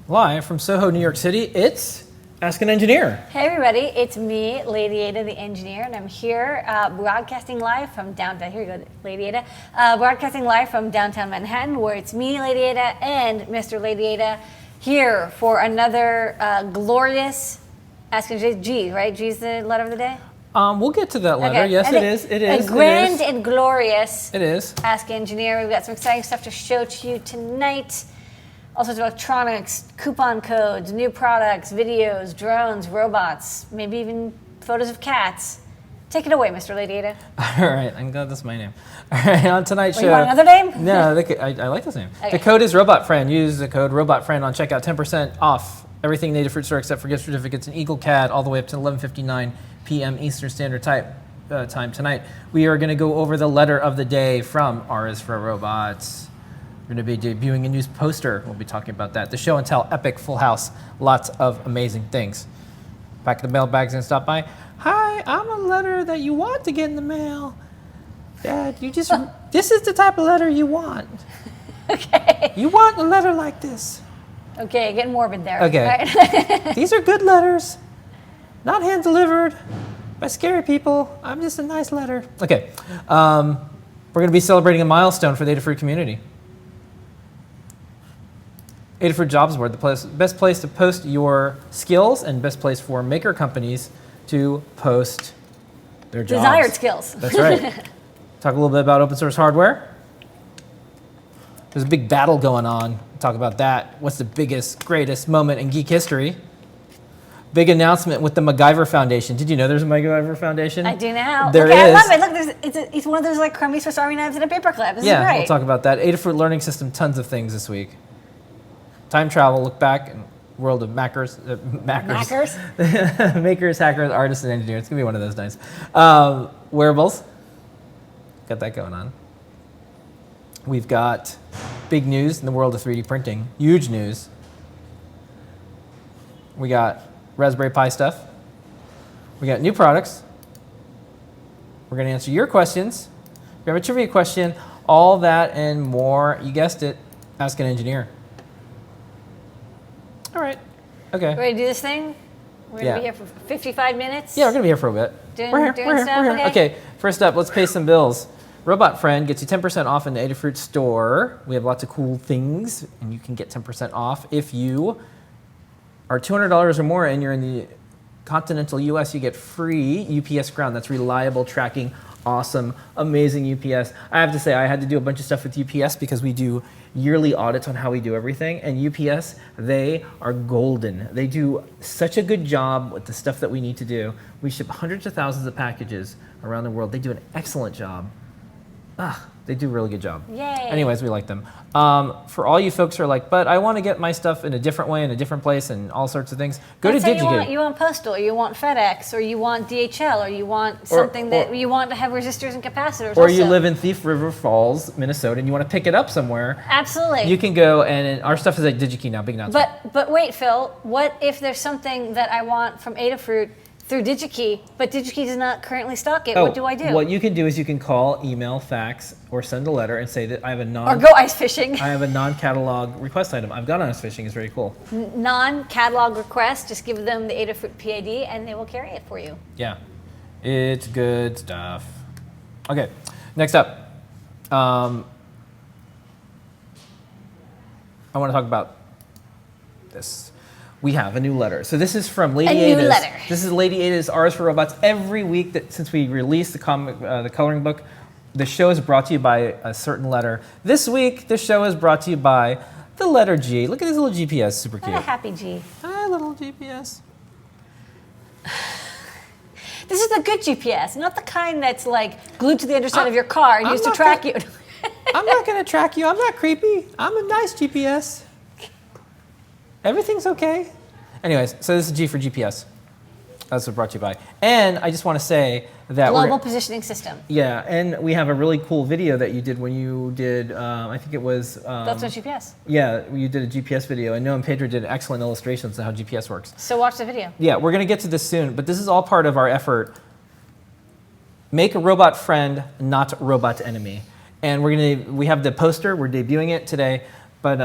Live from Soho, New York City, it's Ask an Engineer. Hey everybody, it's me, Lady Ada, the engineer, and I'm here broadcasting live from downtown. Here you go, Lady Ada. Broadcasting live from downtown Manhattan, where it's me, Lady Ada, and Mr. Lady Ada here for another glorious Ask an Engineer. G, right? G's the letter of the day. We'll get to that letter. Okay. Yes, And it is. It is. A grand and glorious. It is. Ask Engineer. We've got some exciting stuff to show to you tonight. All sorts of electronics, coupon codes, new products, videos, drones, robots, maybe even photos of cats. Take it away, Mr. Lady Ada. All right, I'm glad that's my name. All right, on tonight's show. You want another name? No, I like this name. Okay. The code is RobotFriend. Use the code RobotFriend on checkout, 10% off everything in Adafruit store except for gift certificates and EagleCAD all the way up to 11:59 p.m. Eastern Standard Time tonight. We are going to go over the letter of the day from R is for Robots. We're going to be debuting a news poster. We'll be talking about that. The show and tell, epic, full house, lots of amazing things. Back of the mailbag's going to stop by. Hi, I'm a letter that you want to get in the mail. Dad, this is the type of letter you want. Okay. You want a letter like this. Okay, getting morbid there. Okay. Right. These are good letters, not hand delivered by scary people. I'm just a nice letter. Okay. We're going to be celebrating a milestone for the Adafruit community. Adafruit Jobs Board, the best place to post your skills and best place for maker companies to post their jobs. Desired skills. That's right. Talk a little bit about open source hardware. There's a big battle going on. Talk about that. What's the biggest, greatest moment in geek history? Big announcement with the MacGyver Foundation. Did you know there's a MacGyver Foundation? I do now. There okay, is. I love it. Look, it's one of those like crummy Swiss Army knives and a paperclip. This is great. We'll talk about that. Adafruit Learning System, tons of things this week. Time travel, look back in world of makers, makers, hackers, artists, and engineers. It's gonna be one of those nights. Wearables, got that going on. We've got big news in the world of 3D printing, huge news. We got Raspberry Pi stuff. We got new products. We're gonna answer your questions. We have a trivia question, all that and more. You guessed it, Ask an Engineer. All right. Okay. Ready to do this thing? We're going to be here for 55 minutes? Yeah, we're going to be here for a bit. Doing We're here. Okay, first up, let's pay some bills. RobotFriend gets you 10% off in the Adafruit store. We have lots of cool things, and you can get 10% off. If you are $200 or more and you're in the continental US, you get free UPS ground. That's reliable tracking, awesome, amazing UPS. I have to say, I had to do a bunch of stuff with UPS because we do yearly audits on how we do everything, and UPS, they are golden. They do such a good job with the stuff that we need to do. We ship hundreds of thousands of packages around the world. They do an excellent job. They do a really good job. Yay. Anyways, we like them. For all you folks who are like, but I want to get my stuff in a different way, in a different place, and all sorts of things, go to DigiKey. You want Postal, or you want FedEx, or you want DHL, or you want something that you want to have resistors and capacitors. Or you live in Thief River Falls, Minnesota, and you want to pick it up somewhere. Absolutely. You can go, and our stuff is at DigiKey now, big announcement. But wait, Phil, what if there's something that I want from Adafruit through DigiKey, but DigiKey does not currently stock it? What do I do? What you can do is you can call, email, fax, or send a letter and say that I have a or go ice fishing. I have a non-catalog request item. I've gone ice fishing. It's very cool. Non-catalog request. Just give them the Adafruit PID, and they will carry it for you. Yeah, it's good stuff. Okay, next up, I want to talk about this. We have a new letter. So this is from Lady Ada's. New letter. This is Lady Ada's R is for Robots. Every week since we released the coloring book, the show is brought to you by a certain letter. This week, the show is brought to you by the letter G. Look at this little GPS, super cute. What a happy G. Hi, little GPS. This is the good GPS, not the kind that's like glued to the underside of your car and used to track you. I'm not going to track you. I'm not creepy. I'm a nice GPS. Everything's okay. Anyways, so this is G for GPS. That's what brought to you by. And I just want to say that Global Positioning System. Yeah, and we have a really cool video that you did when you did, I think it was... That's not GPS. Yeah, you did a GPS video, and Noah and Pedro did excellent illustrations of how GPS works. So watch the video. Yeah, we're going to get to this soon, but this is all part of our effort. Make a robot friend, not robot enemy. And we have the poster, we're debuting it today. But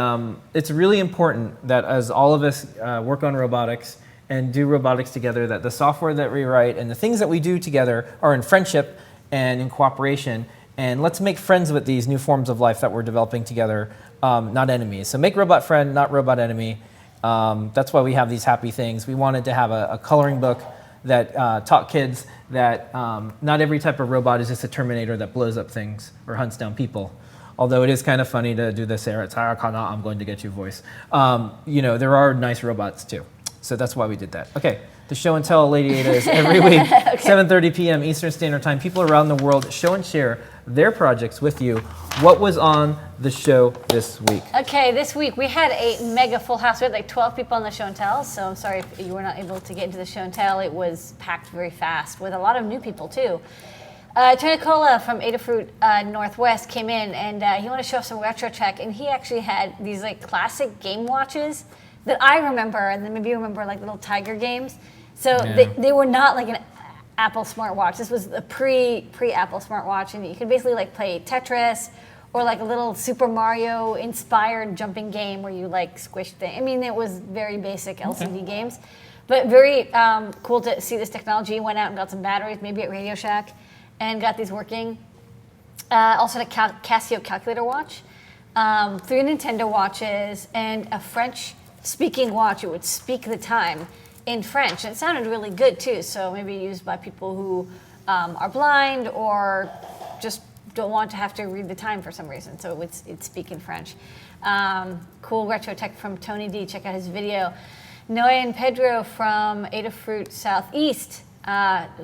it's really important that as all of us work on robotics and do robotics together, that the software that we write and the things that we do together are in friendship and in cooperation. And let's make friends with these new forms of life that we're developing together, not enemies. So make robot friend, not robot enemy. That's why we have these happy things. We wanted to have a coloring book that taught kids that not every type of robot is just a Terminator that blows up things or hunts down people. Although it is kind of funny to do the Sarah Tarakana, I'm going to get you voice. There are nice robots too. So that's why we did that. Okay, the show and tell Lady Ada is every week, 7:30 p.m. Eastern Standard Time. People around the world show and share their projects with you. What was on the show this week? Okay, this week we had a mega full house. We had like 12 people on the show and tell, so I'm sorry if you were not able to get into the show and tell. It was packed very fast with a lot of new people too. Tony Cola from Adafruit Northwest came in and he wanted to show us some retro tech, and he actually had these like classic game watches that I remember, and then maybe you remember like little Tiger games. So they were not like an Apple smartwatch. This was a pre-Apple smartwatch, and you could basically like play Tetris or like a little Super Mario inspired jumping game where you like squish things. I mean, it was very basic LCD games, but very cool to see this technology. Went out and got some batteries, maybe at Radio Shack, and got these working. Also, a Casio calculator watch, 3 Nintendo watches, and a French-speaking watch. It would speak the time in French. And it sounded really good too, so maybe used by people who are blind or just don't want to have to read the time for some reason. So it'd speak in French. Cool retro tech from Tony D. Check out his video. Noe and Pedro from Adafruit Southeast,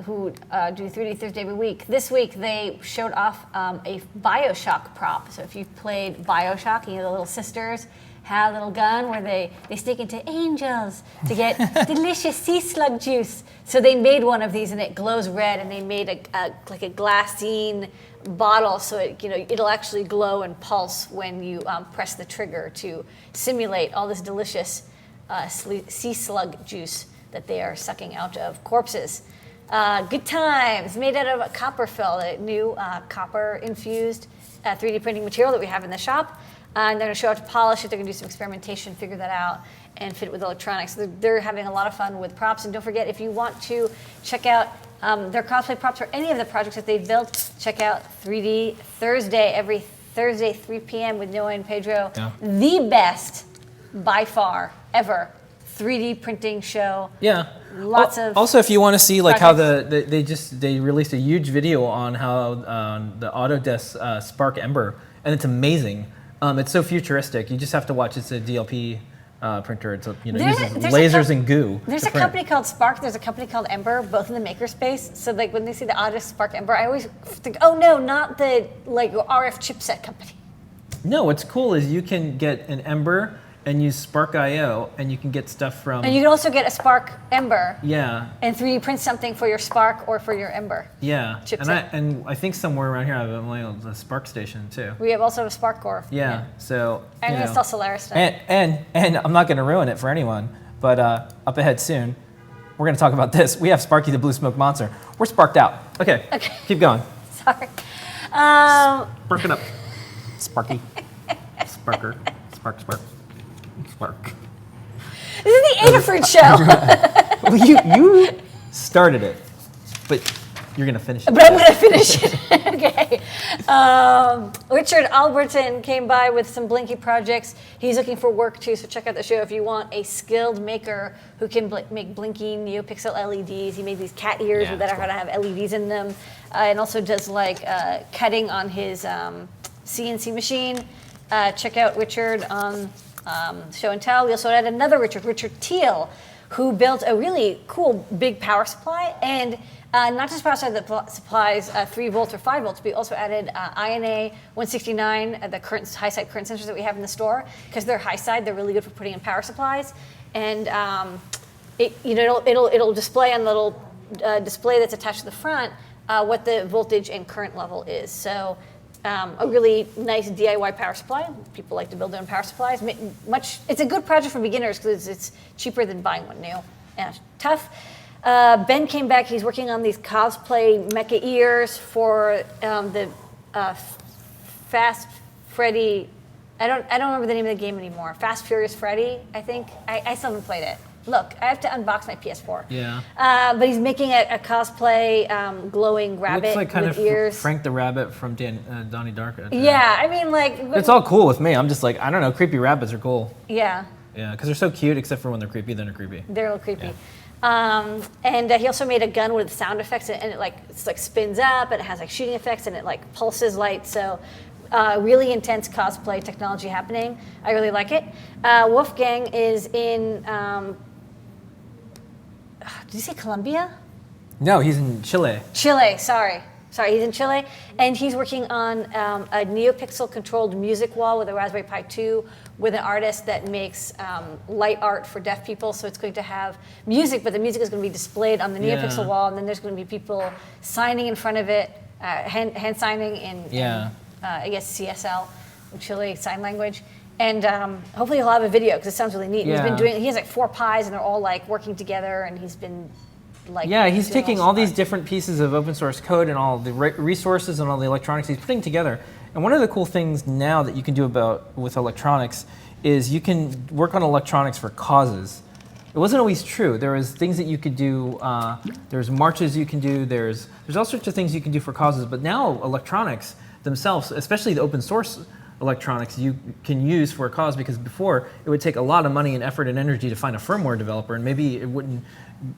who do 3D Thursday every week. This week they showed off a Bioshock prop. So if you've played Bioshock, the little sisters had a little gun where they sneak into angels to get delicious sea slug juice. So they made one of these and it glows red, and they made a glassine bottle so it'll actually glow and pulse when you press the trigger to simulate all this delicious sea slug juice that they are sucking out of corpses. Good times, made out of copper fill, a new copper infused 3D printing material that we have in the shop. And they're going to show how to polish it. They're going to do some experimentation, figure that out, and fit it with electronics. So they're having a lot of fun with props. And don't forget, if you want to check out their cosplay props or any of the projects that they've built, check out 3D Thursday, every Thursday, 3 p.m. with Noah and Pedro. Yeah. The best, by far, ever 3D printing show. Yeah. Lots of. Also, if you want to see like projects. how they released a huge video on how the Autodesk Spark Ember, and it's amazing. It's so futuristic. You just have to watch. It's a DLP printer. It's uses lasers and goo. There's a company called Spark. There's a company called Ember, both in the makerspace. So like when they see the Autodesk Spark Ember, I always think, oh no, not the like RF chipset company. No, what's cool is you can get an Ember and use Spark IO, and you can get stuff from. And you can also get a Spark Ember. Yeah. And 3D print something for your Spark or for your Ember. Yeah. Chipset. And I think somewhere around here I have a Spark station too. We have also a Spark Core. Yeah. So. I'm gonna install Solaris stuff. And I'm not gonna ruin it for anyone, but up ahead soon, we're gonna talk about this. We have Sparky the Blue Smoke Monster. We're sparked out. Okay. Keep going. Sorry. Spark it up. Sparky. Sparker. Spark. Spark. This is the Adafruit show. Well, you started it, but you're gonna finish it. But I'm gonna finish it. Okay. Richard Alberton came by with some Blinky projects. He's looking for work too, so check out the show if you want a skilled maker who can make blinky NeoPixel LEDs. He made these cat ears that are how to have LEDs in them, and also does like cutting on his CNC machine. Check out Richard on Show and Tell. We also had another Richard Teal, who built a really cool big power supply, and not just power supply that supplies 3 volts or 5 volts, but we also added INA 169, the high side current sensors that we have in the store, because they're high side, they're really good for putting in power supplies, and it'll display on the little display that's attached to the front what the voltage and current level is. So. A really nice DIY power supply. People like to build their own power supplies. It's a good project for beginners because it's cheaper than buying one new. Yeah, tough. Ben came back. He's working on these cosplay mecha ears for the Fast Freddy I don't remember the name of the game anymore. Fast Furious Freddy, I think. I still haven't played it. Look, I have to unbox my PS4. Yeah. But he's making a cosplay glowing rabbit Looks like kind with of ears. Frank the Rabbit from Donnie Darko. Yeah, I mean, like... It's all cool with me. I'm just like, I don't know, creepy rabbits are cool. Yeah. Yeah, because they're so cute, except for when they're creepy, then they're creepy. They're a little creepy. Yeah. And he also made a gun with sound effects, and it it's like spins up, and it has like shooting effects, and it like pulses light. So really intense cosplay technology happening. I really like it. Wolfgang is in, did you say Colombia? No, he's in Chile. Chile, sorry, he's in Chile, and he's working on a NeoPixel-controlled music wall with a Raspberry Pi 2 with an artist that makes light art for deaf people. So it's going to have music, but the music is going to be displayed on the NeoPixel wall, and then there's going to be people signing in front of it, hand signing in I guess CSL, Chile Sign Language. And hopefully he'll have a video because it sounds really neat. Yeah. He has like 4 Pis, and they're all like working together, and he's been like... Yeah, he's taking all these different pieces of open source code and all the resources and all the electronics he's putting together. And one of the cool things now that you can do with electronics is you can work on electronics for causes. It wasn't always true. There was things that you could do. There's marches you can do. There's all sorts of things you can do for causes. But now electronics themselves, especially the open source electronics, you can use for a cause, because before it would take a lot of money and effort and energy to find a firmware developer, and maybe it wouldn't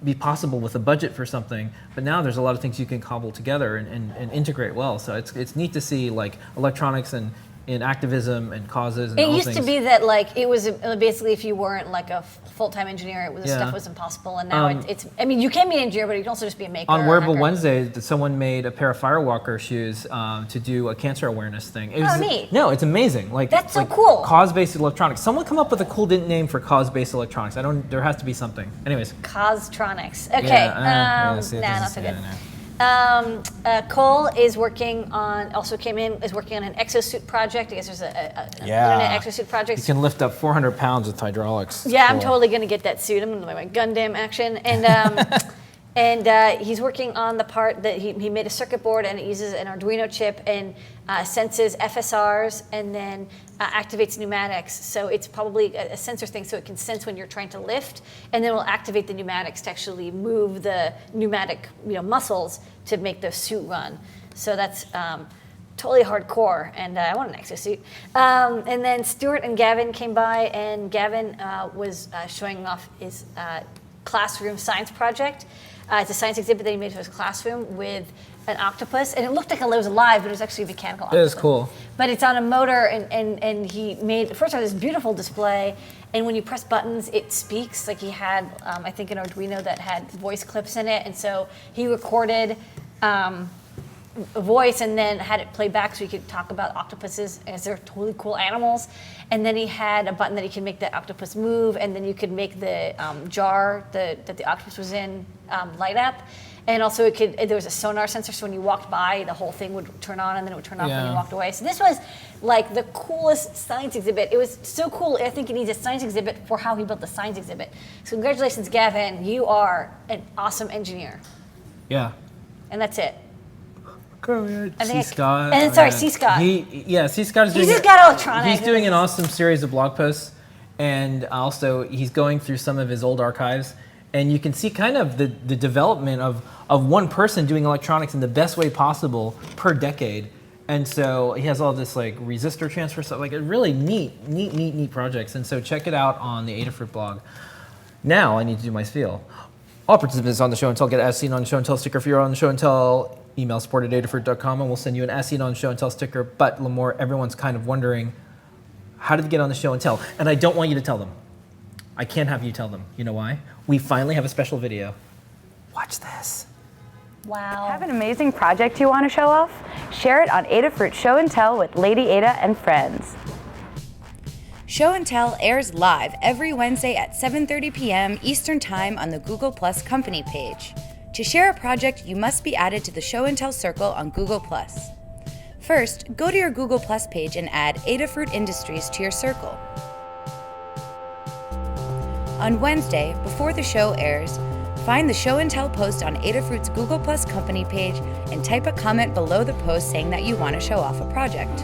be possible with a budget for something. But now there's a lot of things you can cobble together and integrate well. So it's neat to see like electronics and in activism and causes and It all used things. to be that like it was basically if you weren't like a full-time engineer, the stuff was impossible. And now it's I mean, you can be an engineer, but you can also just be a maker. On or a Wearable hacker. Wednesday, someone made a pair of Firewalker shoes to do a cancer awareness thing. It was, neat. No, it's amazing. Like That's so like cool. Cause-based electronics. Someone come up with a cool name for cause-based electronics. There has to be something. Anyways. Causetronics. Okay. Yeah, Not so good. Cole is working on an exosuit project. I guess there's an internet exosuit project. You can lift up 400 pounds with hydraulics. Yeah, Cool. I'm totally gonna get that suit. I'm gonna do my Gundam action, and and he's working on the part that he made a circuit board, and it uses an Arduino chip and senses FSRs, and then activates pneumatics. So it's probably a sensor thing, so it can sense when you're trying to lift, and then it will activate the pneumatics to actually move the pneumatic muscles to make the suit run. So that's totally hardcore, and I want an exosuit. And then Stuart and Gavin came by, and Gavin was showing off his classroom science project. It's a science exhibit that he made for his classroom with an octopus, and it looked like it was alive, but it was actually a mechanical octopus. It is cool. But it's on a motor, and he made, first of all, this beautiful display, and when you press buttons, it speaks. Like he had, I think, an Arduino that had voice clips in it, and so he recorded a voice and then had it play back so he could talk about octopuses, as they're totally cool animals. And then he had a button that he could make the octopus move, and then you could make the jar that the octopus was in light up. And also there was a sonar sensor, so when you walked by, the whole thing would turn on, and then it would turn off when you walked away. So this was like the coolest science exhibit. It was so cool, I think it needs a science exhibit for how he built the science exhibit. So congratulations, Gavin, you are an awesome engineer. Yeah. And that's it. C. Scott. And sorry, C. Scott. C. Scott is doing. He's just got electronics. He's doing an awesome series of blog posts, and also he's going through some of his old archives, and you can see kind of the development of one person doing electronics in the best way possible per decade. And so he has all this like resistor transfer stuff, like a really neat projects. And so check it out on the Adafruit blog. Now I need to do my spiel. All participants on the show and tell get as seen on the show and tell sticker. If you're on the show and tell, email support@adafruit.com and we'll send you an as seen on the show and tell sticker. But Lamore, everyone's kind of wondering, how did they get on the show and tell? And I don't want you to tell them. I can't have you tell them. You know why? We finally have a special video. Watch this. Wow. Have an amazing project you want to show off? Share it on Adafruit Show and Tell with Lady Ada and friends. Show and Tell airs live every Wednesday at 7:30 p.m. Eastern Time on the Google Plus company page. To share a project, you must be added to the Show and Tell circle on Google Plus. First, go to your Google Plus page and add Adafruit Industries to your circle. On Wednesday, before the show airs, find the Show and Tell post on Adafruit's Google Plus company page and type a comment below the post saying that you want to show off a project.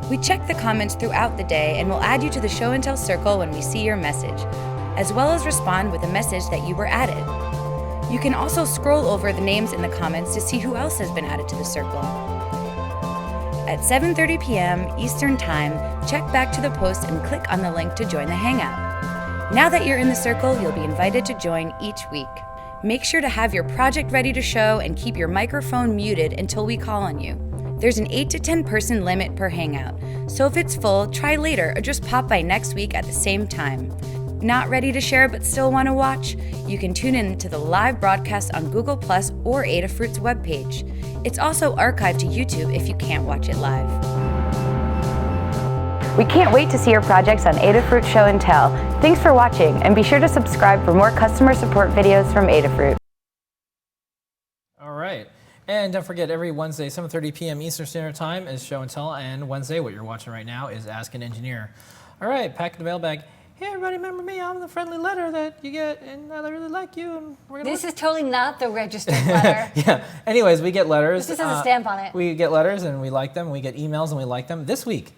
We check the comments throughout the day and will add you to the Show and Tell circle when we see your message, as well as respond with a message that you were added. You can also scroll over the names in the comments to see who else has been added to the circle. At 7:30 p.m. Eastern Time, check back to the post and click on the link to join the Hangout. Now that you're in the circle, you'll be invited to join each week. Make sure to have your project ready to show and keep your microphone muted until we call on you. There's an 8 to 10 person limit per Hangout, so if it's full, try later or just pop by next week at the same time. Not ready to share but still want to watch? You can tune in to the live broadcast on Google Plus or Adafruit's webpage. It's also archived to YouTube if you can't watch it live. We can't wait to see your projects on Adafruit Show and Tell. Thanks for watching, and be sure to subscribe for more customer support videos from Adafruit. All right. And don't forget, every Wednesday, 7:30 p.m. Eastern Standard Time is Show and Tell, and Wednesday, what you're watching right now, is Ask an Engineer. All right, pack the mailbag. Hey, everybody, remember me? I'm the friendly letter that you get, and I really like you. And we're gonna This is totally not the registered letter. Yeah. Anyways, we get letters. This just has a stamp on it. We get letters, and we like them. We get emails, and we like them. This week,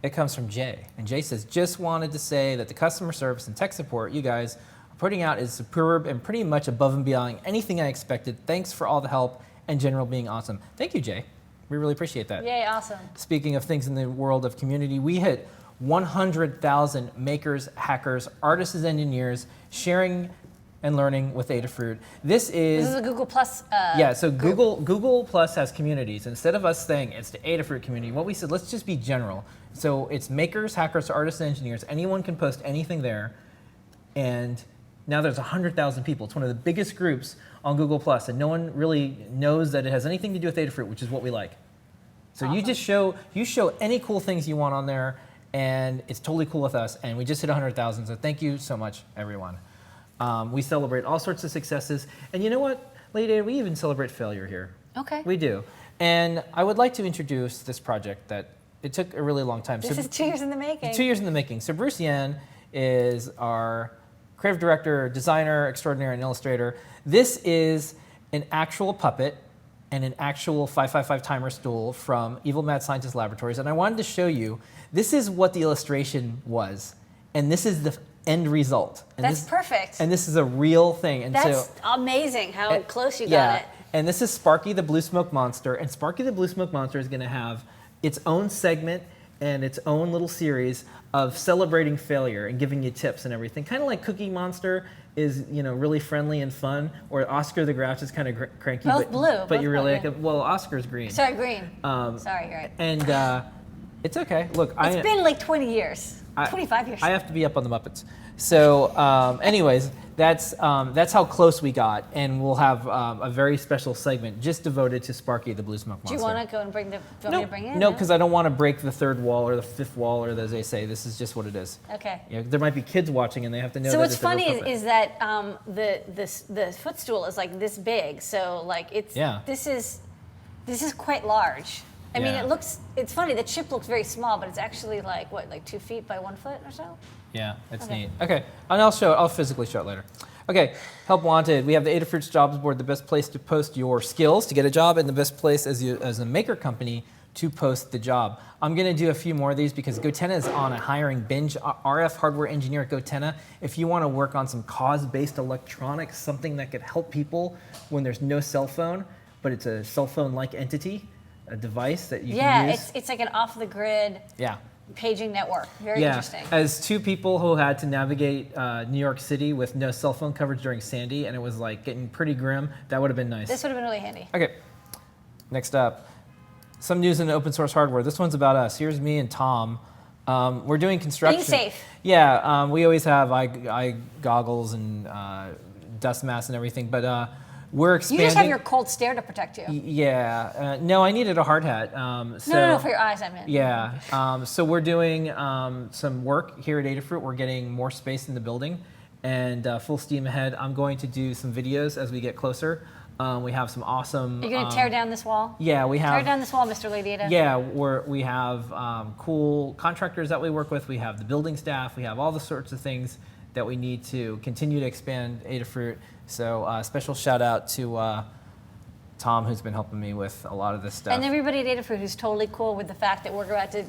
it comes from Jay. And Jay says, just wanted to say that the customer service and tech support you guys are putting out is superb and pretty much above and beyond anything I expected. Thanks for all the help and general being awesome. Thank you, Jay. We really appreciate that. Yay, awesome. Speaking of things in the world of community, we hit 100,000 makers, hackers, artists, and engineers sharing and learning with Adafruit. This is a Google Plus. Yeah, so Google Plus has communities. Instead of us saying it's the Adafruit community, what we said, let's just be general. So it's makers, hackers, artists, and engineers. Anyone can post anything there. And now there's 100,000 people. It's one of the biggest groups on Google Plus, and no one really knows that it has anything to do with Adafruit, which is what we like. So awesome. you show any cool things you want on there, and it's totally cool with us. And we just hit 100,000, so thank you so much, everyone. We celebrate all sorts of successes. And you know what, Lady Ada, we even celebrate failure here. Okay. We do. And I would like to introduce this project that it took a really long time. This is 2 years in the making. 2 years in the making. So Bruce Yan is our creative director, designer, extraordinary, and illustrator. This is an actual puppet and an actual 555 timer stool from Evil Mad Scientist Laboratories. And I wanted to show you, this is what the illustration was. And this is the end result. And That's perfect. And this is a real thing. And That's so, amazing how close you got it. And this is Sparky the Blue Smoke Monster. And Sparky the Blue Smoke Monster is going to have its own segment and its own little series of celebrating failure and giving you tips and everything. Kind of like Cookie Monster is, really friendly and fun, or Oscar the Grouch is kind of cranky. Both blue. But you really like it. Well, Oscar's green. Sorry, green. Sorry, you're right. And it's okay. Look, it's been like 20 years. 25 years. I have to be up on the Muppets. So anyways, that's how close we got. And we'll have a very special segment just devoted to Sparky the Blue Smoke Monster. Do you want to go and bring the, do you want me to bring it in? No, because I don't want to break the third wall or the fifth wall, or as they say, this is just what it is. Okay. There might be kids watching and they have to know so that what's it's a real funny puppet. is that the footstool is like this big. So like this is quite large. I mean, it's funny, the chip looks very small, but it's actually like, what, like 2 feet by 1 foot or so? Yeah, it's neat. Okay, and I'll physically show it later. Okay, help wanted. We have the Adafruit's jobs board, the best place to post your skills to get a job, and the best place as a maker company to post the job. I'm gonna do a few more of these because Gotenna is on a hiring binge. RF hardware engineer at Gotenna. If you wanna work on some cause-based electronics, something that could help people when there's no cell phone, but it's a cell phone-like entity, a device that you can use. Yeah, it's like an off-the-grid paging network. Very interesting. As two people who had to navigate New York City with no cell phone coverage during Sandy, and it was like getting pretty grim, that would have been nice. This would have been really handy. Okay, next up. Some news in open source hardware. This one's about us. Here's me and Tom. We're doing construction. Being safe. Yeah, we always have eye goggles and dust masks and everything, but we're expanding. You just have your cold stare to protect you. Yeah. No, I needed a hard hat. No, for your eyes, I meant. Yeah. So we're doing some work here at Adafruit. We're getting more space in the building, and full steam ahead. I'm going to do some videos as we get closer. We have some awesome. You're going to tear down this wall? Yeah, we have. Tear down this wall, Mr. Lady Ada. Yeah, we have cool contractors that we work with. We have the building staff. We have all the sorts of things that we need to continue to expand Adafruit. So special shout out to Tom, who's been helping me with a lot of this stuff. And everybody at Adafruit who's totally cool with the fact that we're about to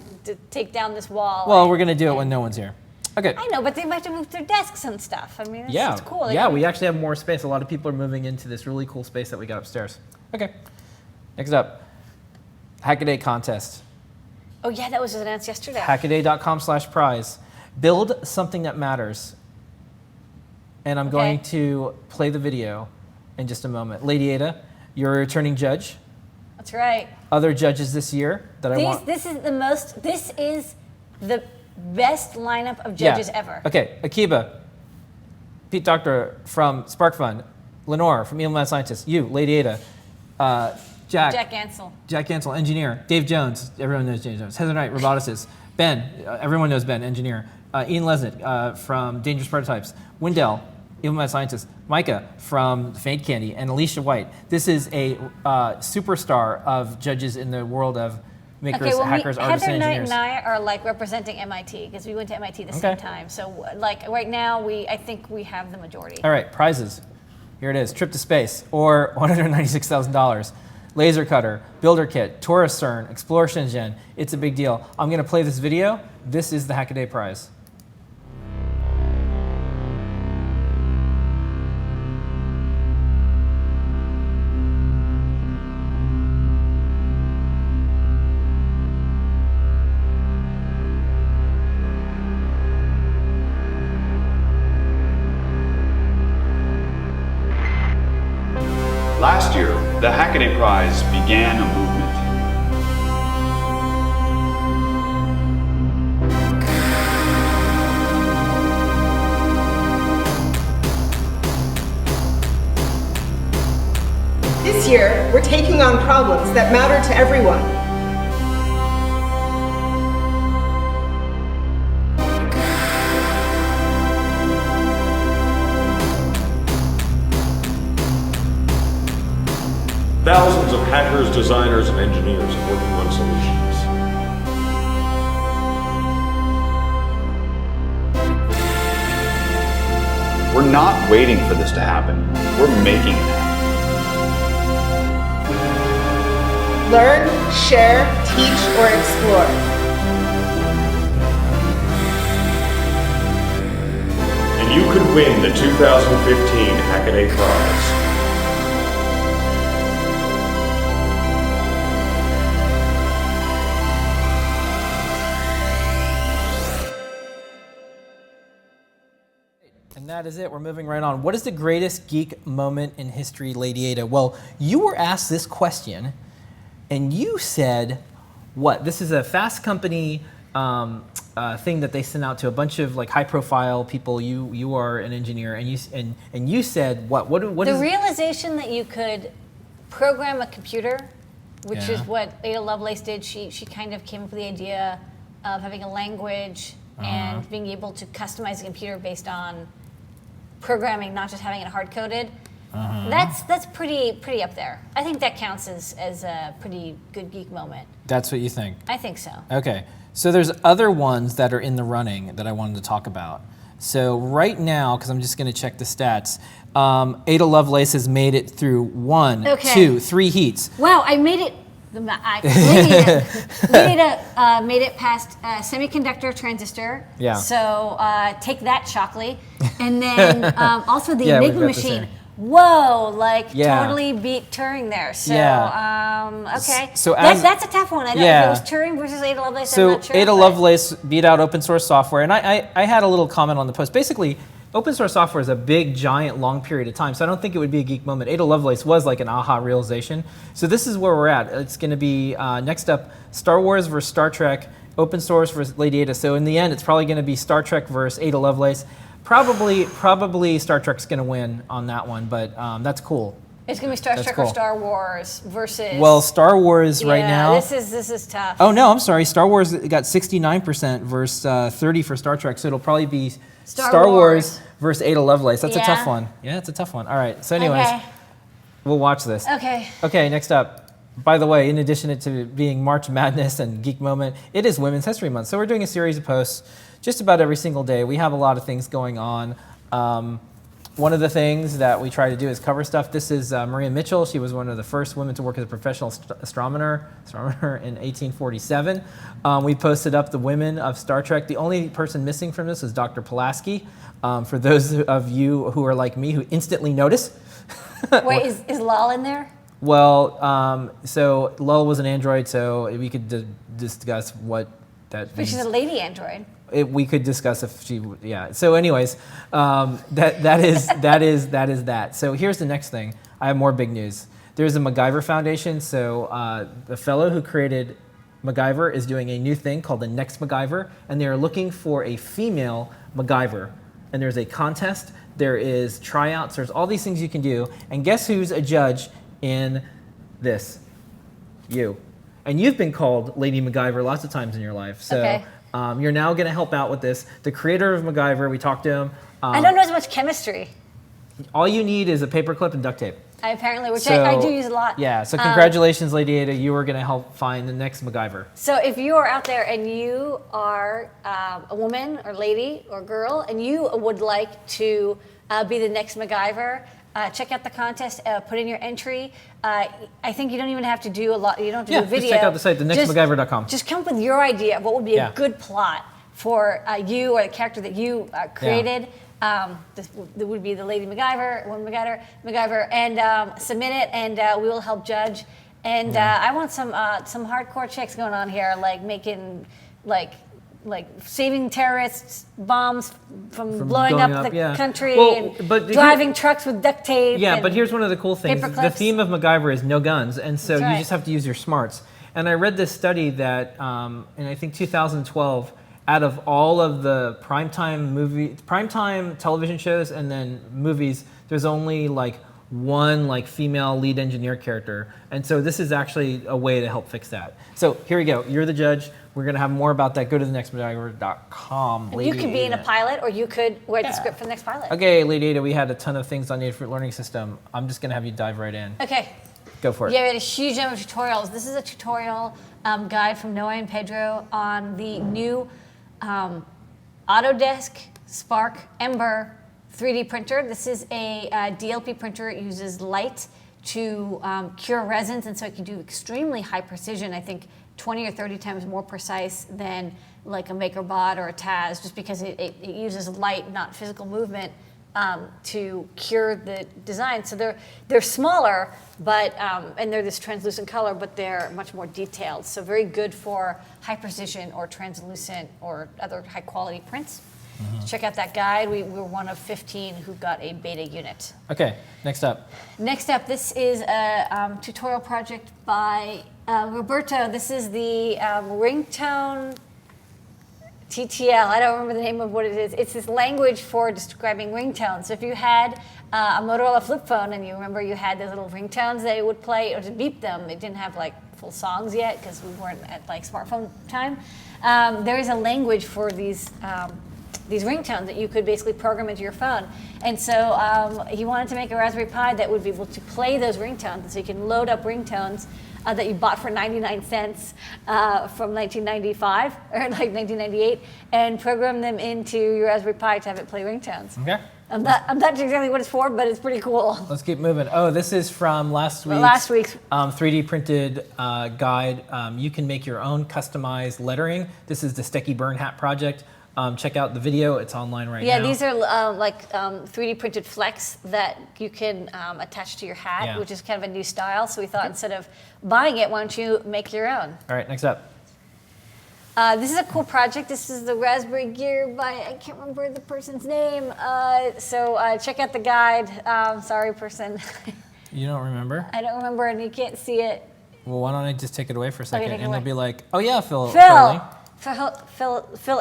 take down this wall. Well, we're going to do it when no one's here. Okay. I know, but they might have to move their desks and stuff. I mean, it's cool. Yeah, we actually have more space. A lot of people are moving into this really cool space that we got upstairs. Okay. Next up, Hackaday contest. Oh, yeah, that was announced yesterday. Hackaday.com/prize. Build something that matters. And I'm going to play the video in just a moment. Lady Ada, you're a returning judge. That's right. Other judges this year that I want. This is the best lineup of judges ever. Okay, Akiba, Pete Doctor from SparkFun, Lenore from Evil Mad Scientist, you, Lady Ada, Jack Ansel. Jack Ansel, engineer. Dave Jones, everyone knows Dave Jones. Heather Knight, roboticist. Ben, everyone knows Ben, engineer. Ian Lesnick from Dangerous Prototypes. Wendell, Evil Mad Scientist. Micah from Faint Candy. And Alicia White. This is a superstar of judges in the world of makers, hackers, artists, and engineers. Heather Knight and I are like representing MIT because we went to MIT the same time. So like right now, I think we have the majority. All right, prizes. Here it is. Trip to space, or $196,000. Laser cutter, builder kit, Taurus CERN, Exploration Engine. It's a big deal. I'm going to play this video. This is the Hackaday prize. Last year, the Hackaday Prize began a movement. This year, we're taking on problems that matter to everyone. Thousands of hackers, designers, and engineers are working on solutions. We're not waiting for this to happen. We're making it happen. Learn, share, teach, or explore. And you could win the 2015 Hackaday Prize. And that is it. We're moving right on. What is the greatest geek moment in history, Lady Ada? Well, you were asked this question, and you said, what? This is a Fast Company thing that they sent out to a bunch of like high-profile people. You are an engineer, and you said what? What the is realization that you could program a computer, which is what Ada Lovelace did. She kind of came up with the idea of having a language and being able to customize a computer based on programming, not just having it hard-coded. That's pretty up there. I think that counts as a pretty good geek moment. That's what you think? I think so. Okay. So there's other ones that are in the running that I wanted to talk about. So right now, because I'm just going to check the stats, Ada Lovelace has made it through 1, 2, 3 heats. Wow, I made it. Lady made it past semiconductor transistor. Yeah. So take that, Shockley. And then also the Yeah, we've Enigma got this machine. here. Whoa, Yeah. totally beat Turing there. So, okay. So that's a tough one. I don't know if it was Turing versus Ada Lovelace, I'm not sure. Ada Lovelace beat out open source software, and I had a little comment on the post. Basically, open source software is a big, giant, long period of time, so I don't think it would be a geek moment. Ada Lovelace was like an aha realization. So this is where we're at. It's going to be, next up, Star Wars versus Star Trek, open source versus Lady Ada. So in the end, it's probably going to be Star Trek versus Ada Lovelace. Probably Star Trek's going to win on that one, but that's cool. It's going to be Star Trek or Star Wars versus... Well, Star Wars right now... this is tough. Oh, no, I'm sorry. Star Wars got 69% versus 30 for Star Trek, so it'll probably be Star Wars versus Ada Lovelace. That's a tough one. Yeah, it's a tough one. All right, so anyways, we'll watch this. Okay. Okay, next up. By the way, in addition to being March Madness and Geek Moment, it is Women's History Month, so we're doing a series of posts just about every single day. We have a lot of things going on. one of the things that we try to do is cover stuff. This is Maria Mitchell. She was one of the first women to work as a professional astronomer in 1847. We posted up the women of Star Trek. The only person missing from this is Dr. Pulaski. For those of you who are like me, who instantly notice. Wait, is Lal in there? Well, so Lul was an android, so we could discuss what that But means. she's a lady android. We could discuss if she, yeah. So, anyways, that is that. So here's the next thing. I have more big news. There's a MacGyver Foundation. So the fellow who created MacGyver is doing a new thing called the Next MacGyver, and they are looking for a female MacGyver. And there's a contest. There is tryouts. There's all these things you can do. And guess who's a judge in this? You. And you've been called Lady MacGyver lots of times in your life. So. Okay. You're now going to help out with this. The creator of MacGyver, we talked to him. I don't know as much chemistry. All you need is a paperclip and duct tape. Which I do use a lot. Yeah, so congratulations, Lady Ada. You are going to help find the next MacGyver. So if you are out there and you are a woman or lady or girl and you would like to be the next MacGyver, check out the contest, put in your entry. I think you don't even have to do a lot. You don't have to do a video. Just check out the site, thenextmacgyver.com. Just come up with your idea of what would be a good plot for you or the character that you created. This would be the Lady MacGyver, woman MacGyver, and submit it, and we will help judge. And I want some hardcore chicks going on here, like making like saving terrorists, bombs from blowing up the country, and driving trucks with duct tape. Yeah, but here's one of the cool things. The theme of MacGyver is no guns, and so you just have to use your smarts. And I read this study that in I think 2012, out of all of the primetime television shows and then movies, there's only like one like female lead engineer character. And so this is actually a way to help fix that. So here we go. You're the judge. We're going to have more about that. Go to thenextmacgyver.com. You could be in a pilot, or you could write the script for the next pilot. Okay, Lady Ada, we had a ton of things on the Adafruit Learning System. I'm just going to have you dive right in. Okay. Go for it. Yeah, we had a huge number of tutorials. This is a tutorial guide from Noah and Pedro on the new Autodesk Spark Ember 3D printer. This is a DLP printer. It uses light to cure resins, and so it can do extremely high precision. I think 20 or 30 times more precise than like a MakerBot or a Taz, just because it uses light, not physical movement, to cure the design. So they're smaller, but and they're this translucent color, but they're much more detailed. So very good for high precision or translucent or other high quality prints. So check out that guide. We were one of 15 who got a beta unit. Okay, next up. Next up, this is a tutorial project by Roberto. This is the ringtone TTL. I don't remember the name of what it is. It's this language for describing ringtones. So if you had a Motorola flip phone and you remember you had those little ringtones that it would play or to beep them, it didn't have like full songs yet because we weren't at like smartphone time. There is a language for these ringtones that you could basically program into your phone. And so he wanted to make a Raspberry Pi that would be able to play those ringtones. So you can load up ringtones that you bought for 99 cents from 1995 or like 1998 and program them into your Raspberry Pi to have it play ringtones. Okay. I'm not sure exactly what it's for, but it's pretty cool. Let's keep moving. Oh, this is from last week's 3D printed guide. You can make your own customized lettering. This is the Stecky Burn Hat project. Check out the video. It's online right now. Yeah, these are 3D printed flecks that you can attach to your hat, which is kind of a new style. So we thought instead of buying it, why don't you make your own? All right, next up. This is a cool project. This is the Raspberry Gear by, I can't remember the person's name. So check out the guide. Sorry, person. You don't remember? I don't remember, and you can't see it. Well, why don't I just take it away for a second, and you'll be like, oh yeah, Phil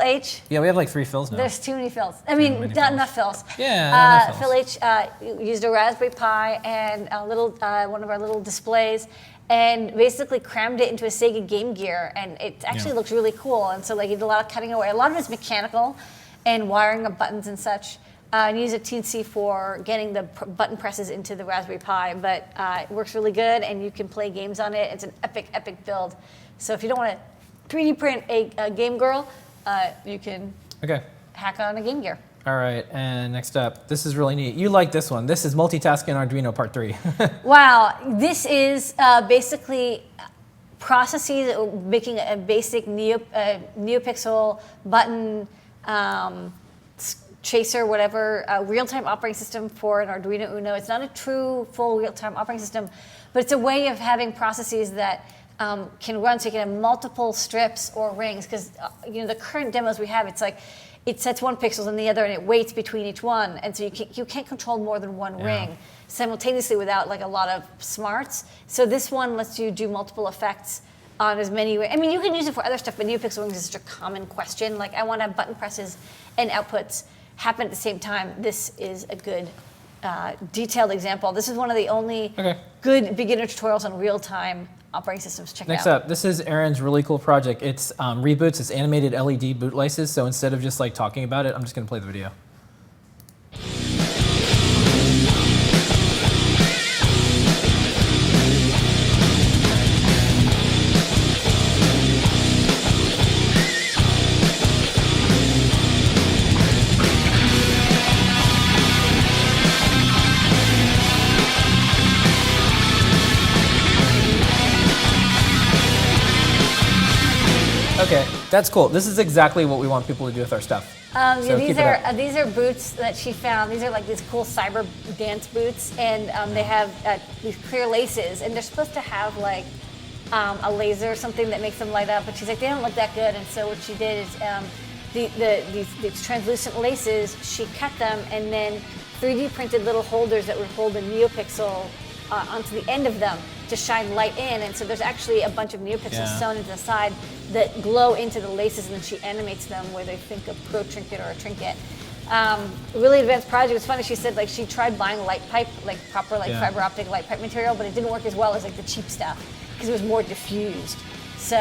H. Yeah, we have like 3 Phils now. There's too many Phils. I mean, not enough Phils. Yeah, Phil H. Used a Raspberry Pi and a little one of our little displays, and basically crammed it into a Sega Game Gear, and it actually looks really cool. And so like he did a lot of cutting away. A lot of it's mechanical, and wiring of buttons and such. And use a Teensy for getting the button presses into the Raspberry Pi, but it works really good, and you can play games on it. It's an epic build. So if you don't want to 3D print a Game Girl, you can hack on a Game Gear. All All right, and next up, this is really neat. You like this one. This is multitasking Arduino part 3. Wow, this is basically processes making a basic NeoPixel button chaser, whatever, real-time operating system for an Arduino Uno. It's not a true full real-time operating system, but it's a way of having processes that can run, so you can have multiple strips or rings. Because the current demos we have, it's like it sets one pixels and the other, and it waits between each one, and so you can't control more than one ring simultaneously without like a lot of smarts. So this one lets you do multiple effects on as many. I mean, you can use it for other stuff, but NeoPixel rings is such a common question. Like, I want to have button presses and outputs happen at the same time. This is a good detailed example. This is one of the only good beginner tutorials on real-time operating systems. Check it out. Next up, this is Aaron's really cool project. It's reboots. It's animated LED bootlaces. So instead of just like talking about it, I'm just going to play the video. Okay, that's cool. This is exactly what we want people to do with our stuff. These are boots that she found. These are like these cool cyber dance boots, and they have these clear laces, and they're supposed to have like a laser or something that makes them light up. But she's like, they don't look that good, and so what she did is these translucent laces, she cut them and then 3D printed little holders that would hold a NeoPixel onto the end of them to shine light in, and so there's actually a bunch of NeoPixels sewn into the side that glow into the laces, and then she animates them where they think a pro trinket or a trinket. Really advanced project. It's funny, she said like she tried buying light pipe, like proper like fiber optic light pipe material, but it didn't work as well as like the cheap stuff because it was more diffused. So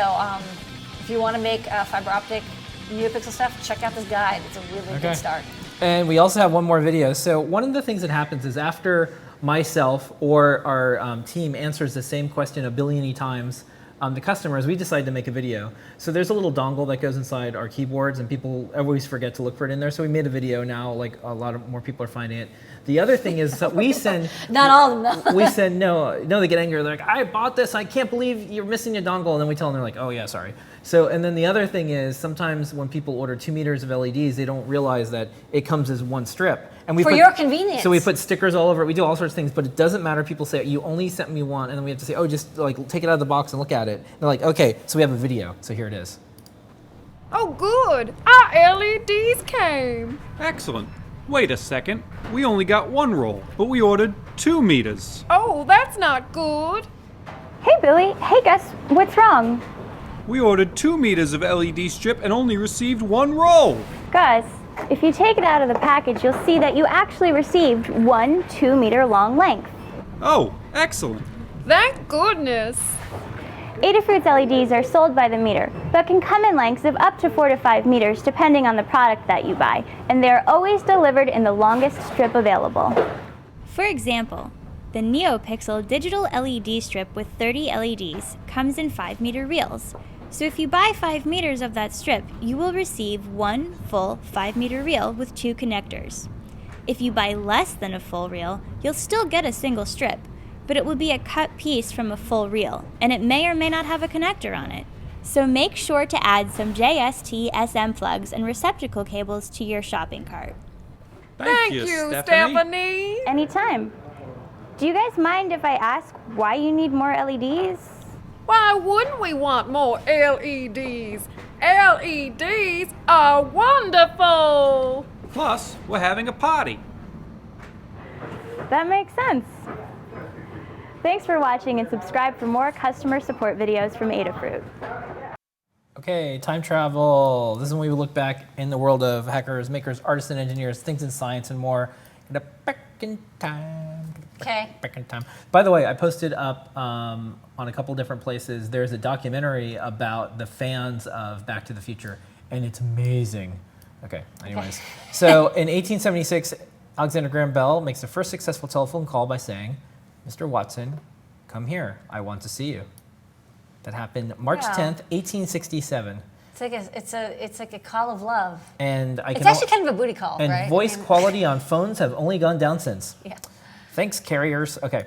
if you want to make fiber optic NeoPixel stuff, check out this guide. It's a really good start. And we also have one more video. So one of the things that happens is after myself or our team answers the same question a billion times to customers, we decide to make a video. So there's a little dongle that goes inside our keyboards, and people always forget to look for it in there. So we made a video now, like a lot of more people are finding it. The other thing is that we send... Not all of them. We send, no, they get angry. They're like, I bought this, I can't believe you're missing your dongle. And then we tell them, they're like, oh yeah, sorry. So, and then the other thing is sometimes when people order 2 meters of LEDs, they don't realize that it comes as one strip. And we For your convenience. So we put stickers all over it. We do all sorts of things, but it doesn't matter. People say, you only sent me one. And then we have to say, oh, just like take it out of the box and look at it. And they're like, okay, so we have a video. So here it is. Oh, good. Our LEDs came. Excellent. Wait a second. We only got 1 roll, but we ordered 2 meters. Oh, that's not good. Hey, Billy. Hey, Gus. What's wrong? We ordered 2 meters of LED strip and only received 1 roll. Gus, if you take it out of the package, you'll see that you actually received 1 2-meter long length. Oh, excellent. Thank goodness. Adafruit's LEDs are sold by the meter, but can come in lengths of up to 4 to 5 meters depending on the product that you buy, and they are always delivered in the longest strip available. For example, the NeoPixel digital LED strip with 30 LEDs comes in 5-meter reels. So if you buy 5 meters of that strip, you will receive 1 full 5-meter reel with 2 connectors. If you buy less than a full reel, you'll still get a single strip, but it will be a cut piece from a full reel, and it may or may not have a connector on it. So make sure to add some JST SM plugs and receptacle cables to your shopping cart. Thank you, Stephanie. Anytime. Do you guys mind if I ask why you need more LEDs? Why wouldn't we want more LEDs? LEDs are wonderful. Plus, we're having a party. That makes sense. Thanks for watching, and subscribe for more customer support videos from Adafruit. Okay, time travel. This is when we look back in the world of hackers, makers, artists, and engineers, things in science and more. Back in time. Okay. Back in time. By the way, I posted up on a couple different places. There's a documentary about the fans of Back to the Future, and it's amazing. Okay, anyways. So in 1876, Alexander Graham Bell makes the first successful telephone call by saying, Mr. Watson, come here. I want to see you. That happened March 10th, 1867. It's like a call of love. And it's actually kind of a booty call, and right? And voice quality on phones have only gone down since. Yeah. Thanks, carriers. Okay,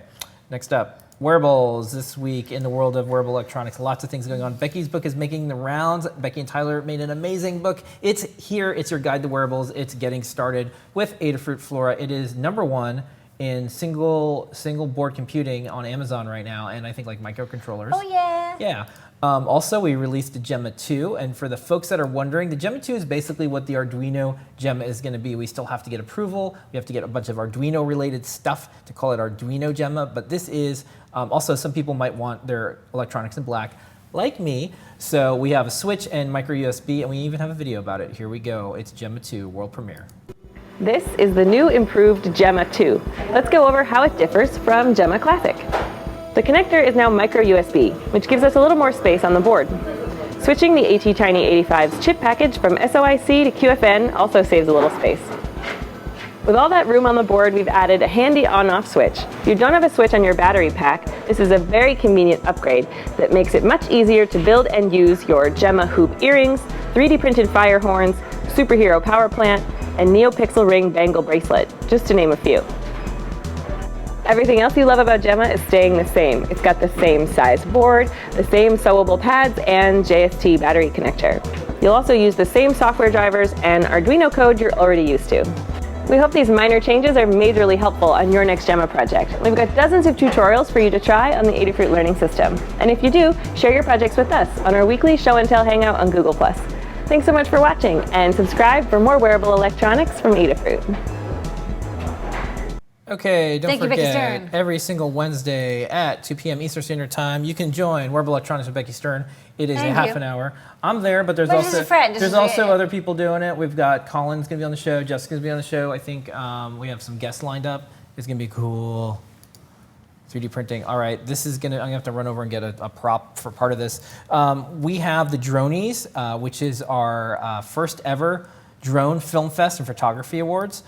next up. Wearables this week in the world of wearable electronics. Lots of things going on. Becky's book is making the rounds. Becky and Tyler made an amazing book. It's here. It's your guide to wearables. It's getting started with Adafruit Flora. It is #1 in single board computing on Amazon right now, and I think like microcontrollers. Oh yeah. Yeah. Also, we released the Gemma 2, and for the folks that are wondering, the Gemma 2 is basically what the Arduino Gemma is going to be. We still have to get approval. We have to get a bunch of Arduino-related stuff to call it Arduino Gemma, but this is also some people might want their electronics in black, like me. So we have a switch and micro USB, and we even have a video about it. Here we go. It's Gemma 2 world premiere. This is the new improved Gemma 2. Let's go over how it differs from Gemma Classic. The connector is now micro USB, which gives us a little more space on the board. Switching the ATtiny85's chip package from SOIC to QFN also saves a little space. With all that room on the board, we've added a handy on-off switch. If you don't have a switch on your battery pack, this is a very convenient upgrade that makes it much easier to build and use your Gemma hoop earrings, 3D printed fire horns, superhero power plant, and NeoPixel ring bangle bracelet, just to name a few. Everything else you love about Gemma is staying the same. It's got the same size board, the same sewable pads, and JST battery connector. You'll also use the same software drivers and Arduino code you're already used to. We hope these minor changes are majorly helpful on your next Gemma project. We've got dozens of tutorials for you to try on the Adafruit Learning System. And if you do, share your projects with us on our weekly Show and Tell Hangout on Google+. Thanks so much for watching, and subscribe for more wearable electronics from Adafruit. Okay, don't Thank you, Becky forget, Stern. every single Wednesday at 2 p.m. Eastern Standard Time, you can join Wearable Electronics with Becky Stern. It is a half an hour. I'm there, but there's also other people doing it. We've got Colin's going to be on the show. Jessica's going to be on the show. I think we have some guests lined up. It's going to be cool. 3D printing. All right, this is going to, I'm going to have to run over and get a prop for part of this. We have the Dronies, which is our first ever Drone Film Fest and Photography Awards.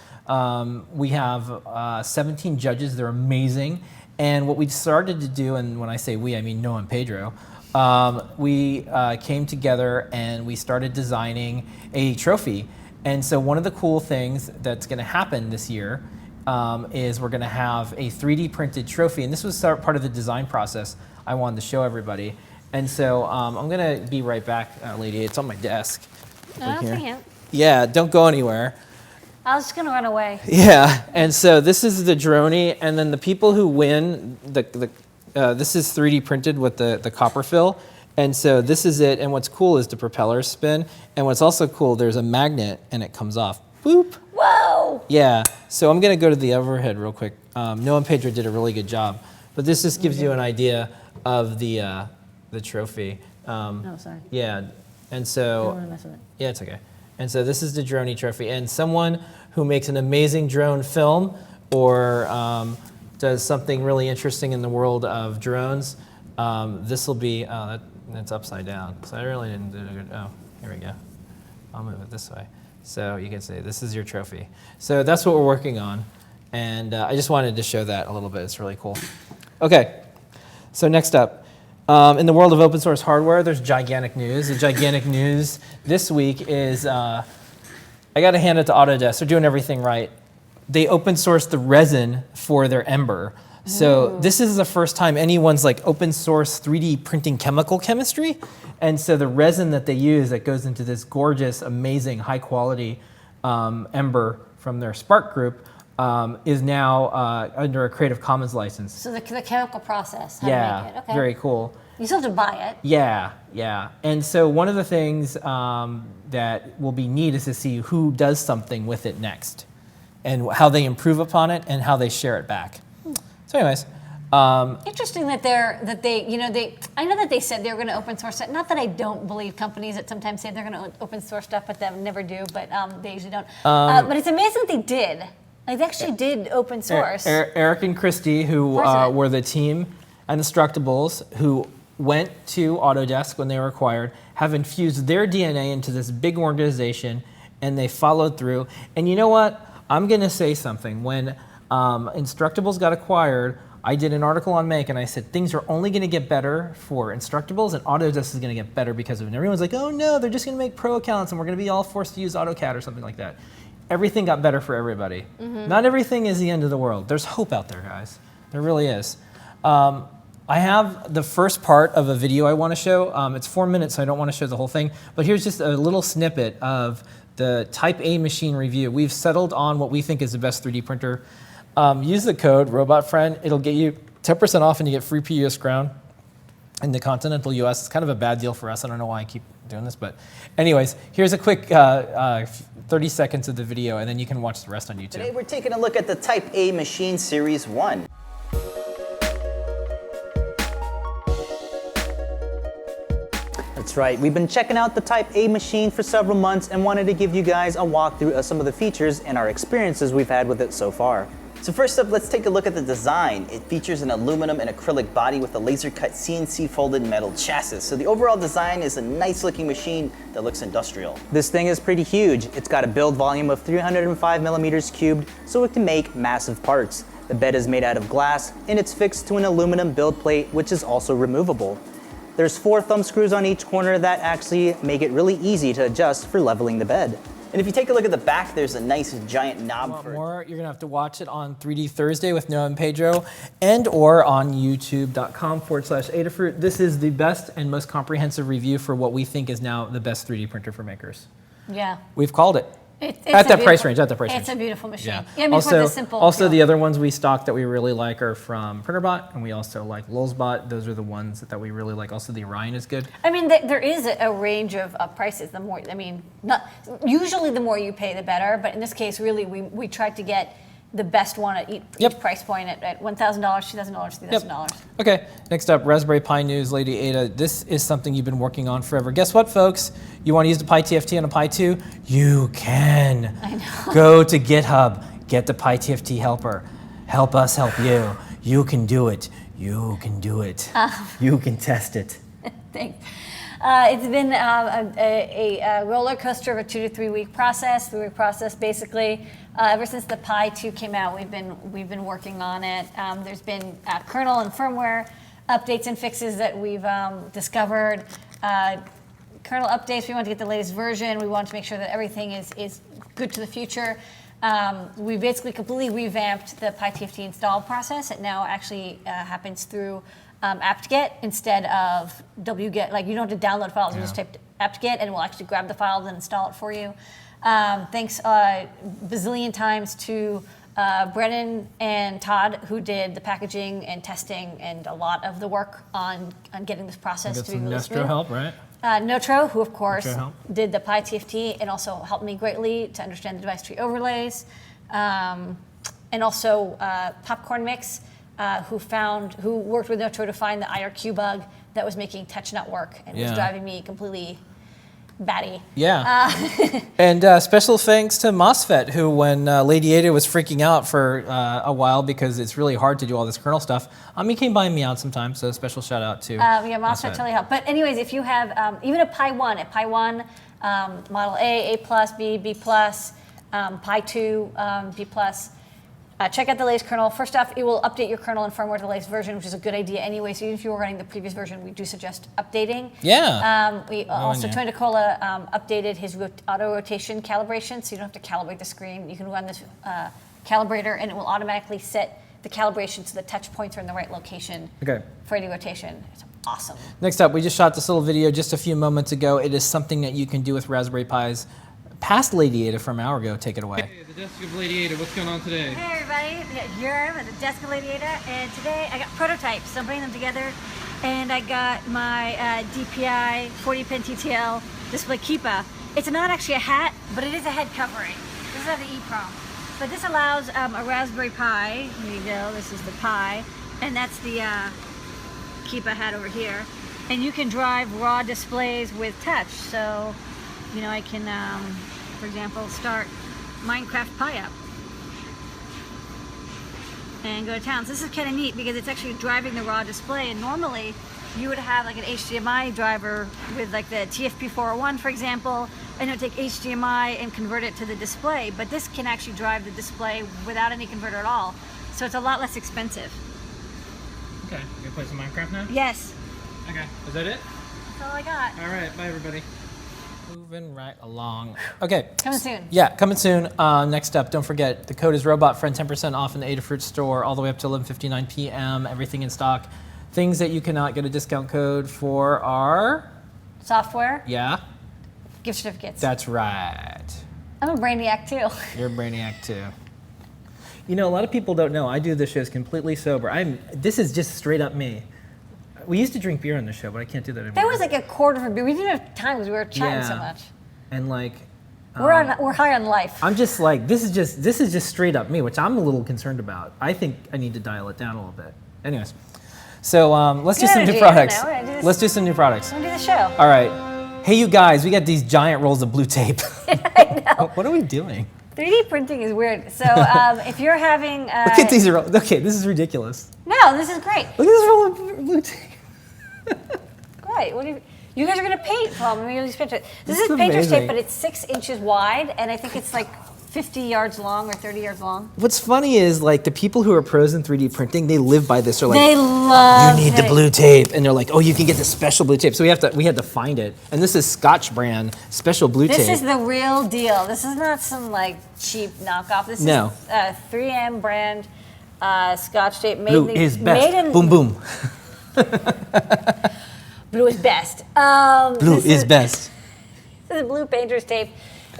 We have 17 judges. They're amazing. And what we started to do, and when I say we, I mean Noah and Pedro, we came together and we started designing a trophy. And so one of the cool things that's going to happen this year is we're going to have a 3D printed trophy. And this was part of the design process I wanted to show everybody. And so I'm going to be right back, lady. It's on my desk. No, that's here. Yeah, don't go anywhere. I was just going to run away. Yeah, and so this is the Droney, and then the people who win, this is 3D printed with the copper fill, and so this is it, and what's cool is the propellers spin, and what's also cool, there's a magnet, and it comes off. Boop! Whoa! Yeah, so I'm going to go to the overhead real quick. Noah and Pedro did a really good job, but this just gives you an idea of the trophy. No, sorry. Yeah, and so... I don't want to mess with it. Yeah, it's okay. And so this is the Droney trophy. And someone who makes an amazing drone film or does something really interesting in the world of drones, this will be, that's upside down. So I really didn't do a good, oh, here we go. I'll move it this way. So you can say, this is your trophy. So that's what we're working on. And I just wanted to show that a little bit. It's really cool. Okay, so next up. In the world of open source hardware, there's gigantic news. The gigantic news this week is, I got to hand it to Autodesk. They're doing everything right. They open sourced the resin for their Ember. So this is the first time anyone's like open source 3D printing chemical chemistry. And so the resin that they use that goes into this gorgeous, amazing, high quality Ember from their Spark group is now under a Creative Commons license. So the chemical process, how to make it. Okay. Very cool. You still have to buy it. Yeah. And so one of the things that will be neat is to see who does something with it next and how they improve upon it and how they share it back. So anyways. Interesting that I know that they said they were going to open source it. Not that I don't believe companies that sometimes say they're going to open source stuff, but they never do, but they usually don't. But it's amazing that they did. Like they actually did open source. Eric and Christy, who were the team at Instructables, who went to Autodesk when they were acquired, have infused their DNA into this big organization, and they followed through. And you know what? I'm going to say something. When Instructables got acquired, I did an article on Make, and I said things are only going to get better for Instructables, and Autodesk is going to get better because of it. And everyone's like, oh no, they're just going to make pro accounts, and we're going to be all forced to use AutoCAD or something like that. Everything got better for everybody. Not everything is the end of the world. There's hope out there, guys. There really is. I have the first part of a video I want to show. It's 4 minutes, so I don't want to show the whole thing. But here's just a little snippet of the Type A machine review. We've settled on what we think is the best 3D printer. Use the code RobotFriend. It'll get you 10% off, and you get free PUS ground in the continental US. It's kind of a bad deal for us. I don't know why I keep doing this, but anyways, here's a quick 30 seconds of the video, and then you can watch the rest on YouTube. Today we're taking a look at the Type A machine Series 1. That's right, we've been checking out the Type A machine for several months and wanted to give you guys a walkthrough of some of the features and our experiences we've had with it so far. So first up, let's take a look at the design. It features an aluminum and acrylic body with a laser-cut CNC folded metal chassis. So the overall design is a nice looking machine that looks industrial. This thing is pretty huge. It's got a build volume of 305 millimeters cubed, so it can make massive parts. The bed is made out of glass and it's fixed to an aluminum build plate, which is also removable. There's 4 thumb screws on each corner that actually make it really easy to adjust for leveling the bed. And if you take a look at the back, there's a nice giant knob for more. You're gonna have to watch it on 3D Thursday with Noah and Pedro, and or on youtube.com/Adafruit. This is the best and most comprehensive review for what we think is now the best 3D printer for makers. Yeah. We've called it. It's at that price range, It's a beautiful machine. Yeah. I mean, also, for the simple. the other ones we stock that we really like are from PrinterBot, and we also like Lulzbot. Those are the ones that we really like. Also, the Orion is good. I mean, there is a range of prices. The more, I mean, not usually the more you pay, the better. But in this case, really, we tried to get the best one at each price point at $1,000, $2,000, $3,000. Okay, next up, Raspberry Pi news, Lady Ada. This is something you've been working on forever. Guess what, folks? You want to use the Pi TFT on a Pi 2? You can. I know. Go to GitHub, get the Pi TFT helper. Help us help you. You can do it. You can do it. You can test it. Thanks. It's been a roller coaster of a 2 to 3 week process. 3-week process, basically. Ever since the Pi 2 came out, we've been working on it. There's been kernel and firmware updates and fixes that we've discovered. Kernel updates. We want to get the latest version. We want to make sure that everything is good to the future. We basically completely revamped the Pi TFT install process. It now actually happens through apt-get instead of wget. Like, you don't have to download files. You just type apt-get and it will actually grab the files and install it for you. Thanks bazillion times to Brennan and Todd, who did the packaging and testing and a lot of the work on getting this process to be really smooth. Nostro help, right? Notro, who of course did the Pi TFT and also helped me greatly to understand the device tree overlays. And also Popcorn Mix, who worked with Notro to find the IRQ bug that was making touch not work and was driving me completely batty. Yeah. And special thanks to MOSFET, who, when Lady Ada was freaking out for a while because it's really hard to do all this kernel stuff, he came by and me out sometimes, so special shout out to MOSFET totally helped. But anyways, if you have even a Pi 1, Model A, A+, B, B+, Pi 2, B+, check out the latest kernel. First off, it will update your kernel and firmware to the latest version, which is a good idea anyway. So even if you were running the previous version, we do suggest updating. Yeah. We also, Tony Nicola updated his auto rotation calibration, so you don't have to calibrate the screen. You can run this calibrator, and it will automatically set the calibration so the touch points are in the right location for any rotation. It's awesome. Next up, we just shot this little video just a few moments ago. It is something that you can do with Raspberry Pis. Past Lady Ada from an hour ago. Take it away. Hey, the desk of Lady Ada. What's going on today? Hey everybody, you're at the desk of Lady Ada, and today I got prototypes. So I'm putting them together, and I got my DPI 40-pin TTL display Keepa. It's not actually a hat, but it is a head covering. This is the EEPROM. But this allows a Raspberry Pi. Here you go. This is the Pi, and that's the Keepa hat over here. And you can drive raw displays with touch. So, you know, I can, for example, start Minecraft Pi up and go to town. So this is kind of neat because it's actually driving the raw display, and normally you would have like an HDMI driver with like the TFP401, for example, and it would take HDMI and convert it to the display, but this can actually drive the display without any converter at all. So it's a lot less expensive. Okay, you gonna play some Minecraft now? Yes. Okay, is that it? That's all I got. All right, bye everybody. Moving right along. Okay. Coming soon. Yeah, coming soon. Next up, don't forget, the code is RobotFriend, 10% off in the Adafruit store, all the way up to 11:59 p.m. Everything in stock. Things that you cannot get a discount code for are... Software. Yeah. Gift certificates. That's right. I'm a brainiac too. You're a brainiac too. You know, a lot of people don't know, I do the shows completely sober. This is just straight up me. We used to drink beer on the show, but I can't do that anymore. That was like a quarter of a beer. We didn't have time because we were chatting so much. And like... we're high on life. I'm just like, this is just straight up me, which I'm a little concerned about. I think I need to dial it down a little bit. Anyways, so let's do some new products. Let's do some new products. Let's do the show. All right. Hey, you guys, we got these giant rolls of blue tape. I know. What are we doing? 3D printing is weird. So if you're having... Look at these rolls. Okay, this is ridiculous. No, this is great. Look at this roll of blue tape. Great. What do you guys are going to paint from? This is amazing. painter's tape, but it's 6 inches wide, and I think it's like 50 yards long or 30 yards long. What's funny is like the people who are pros in 3D printing, they live by this. They're like, they love you need the blue tape, and they're like, oh, you can get the special blue tape. So we had to find it, and this is Scotch brand special blue tape. This is the real deal. This is not some like cheap knockoff. This is 3M brand Scotch tape. Blue is best. Boom boom. Blue is best. Blue is best. This is blue painter's tape.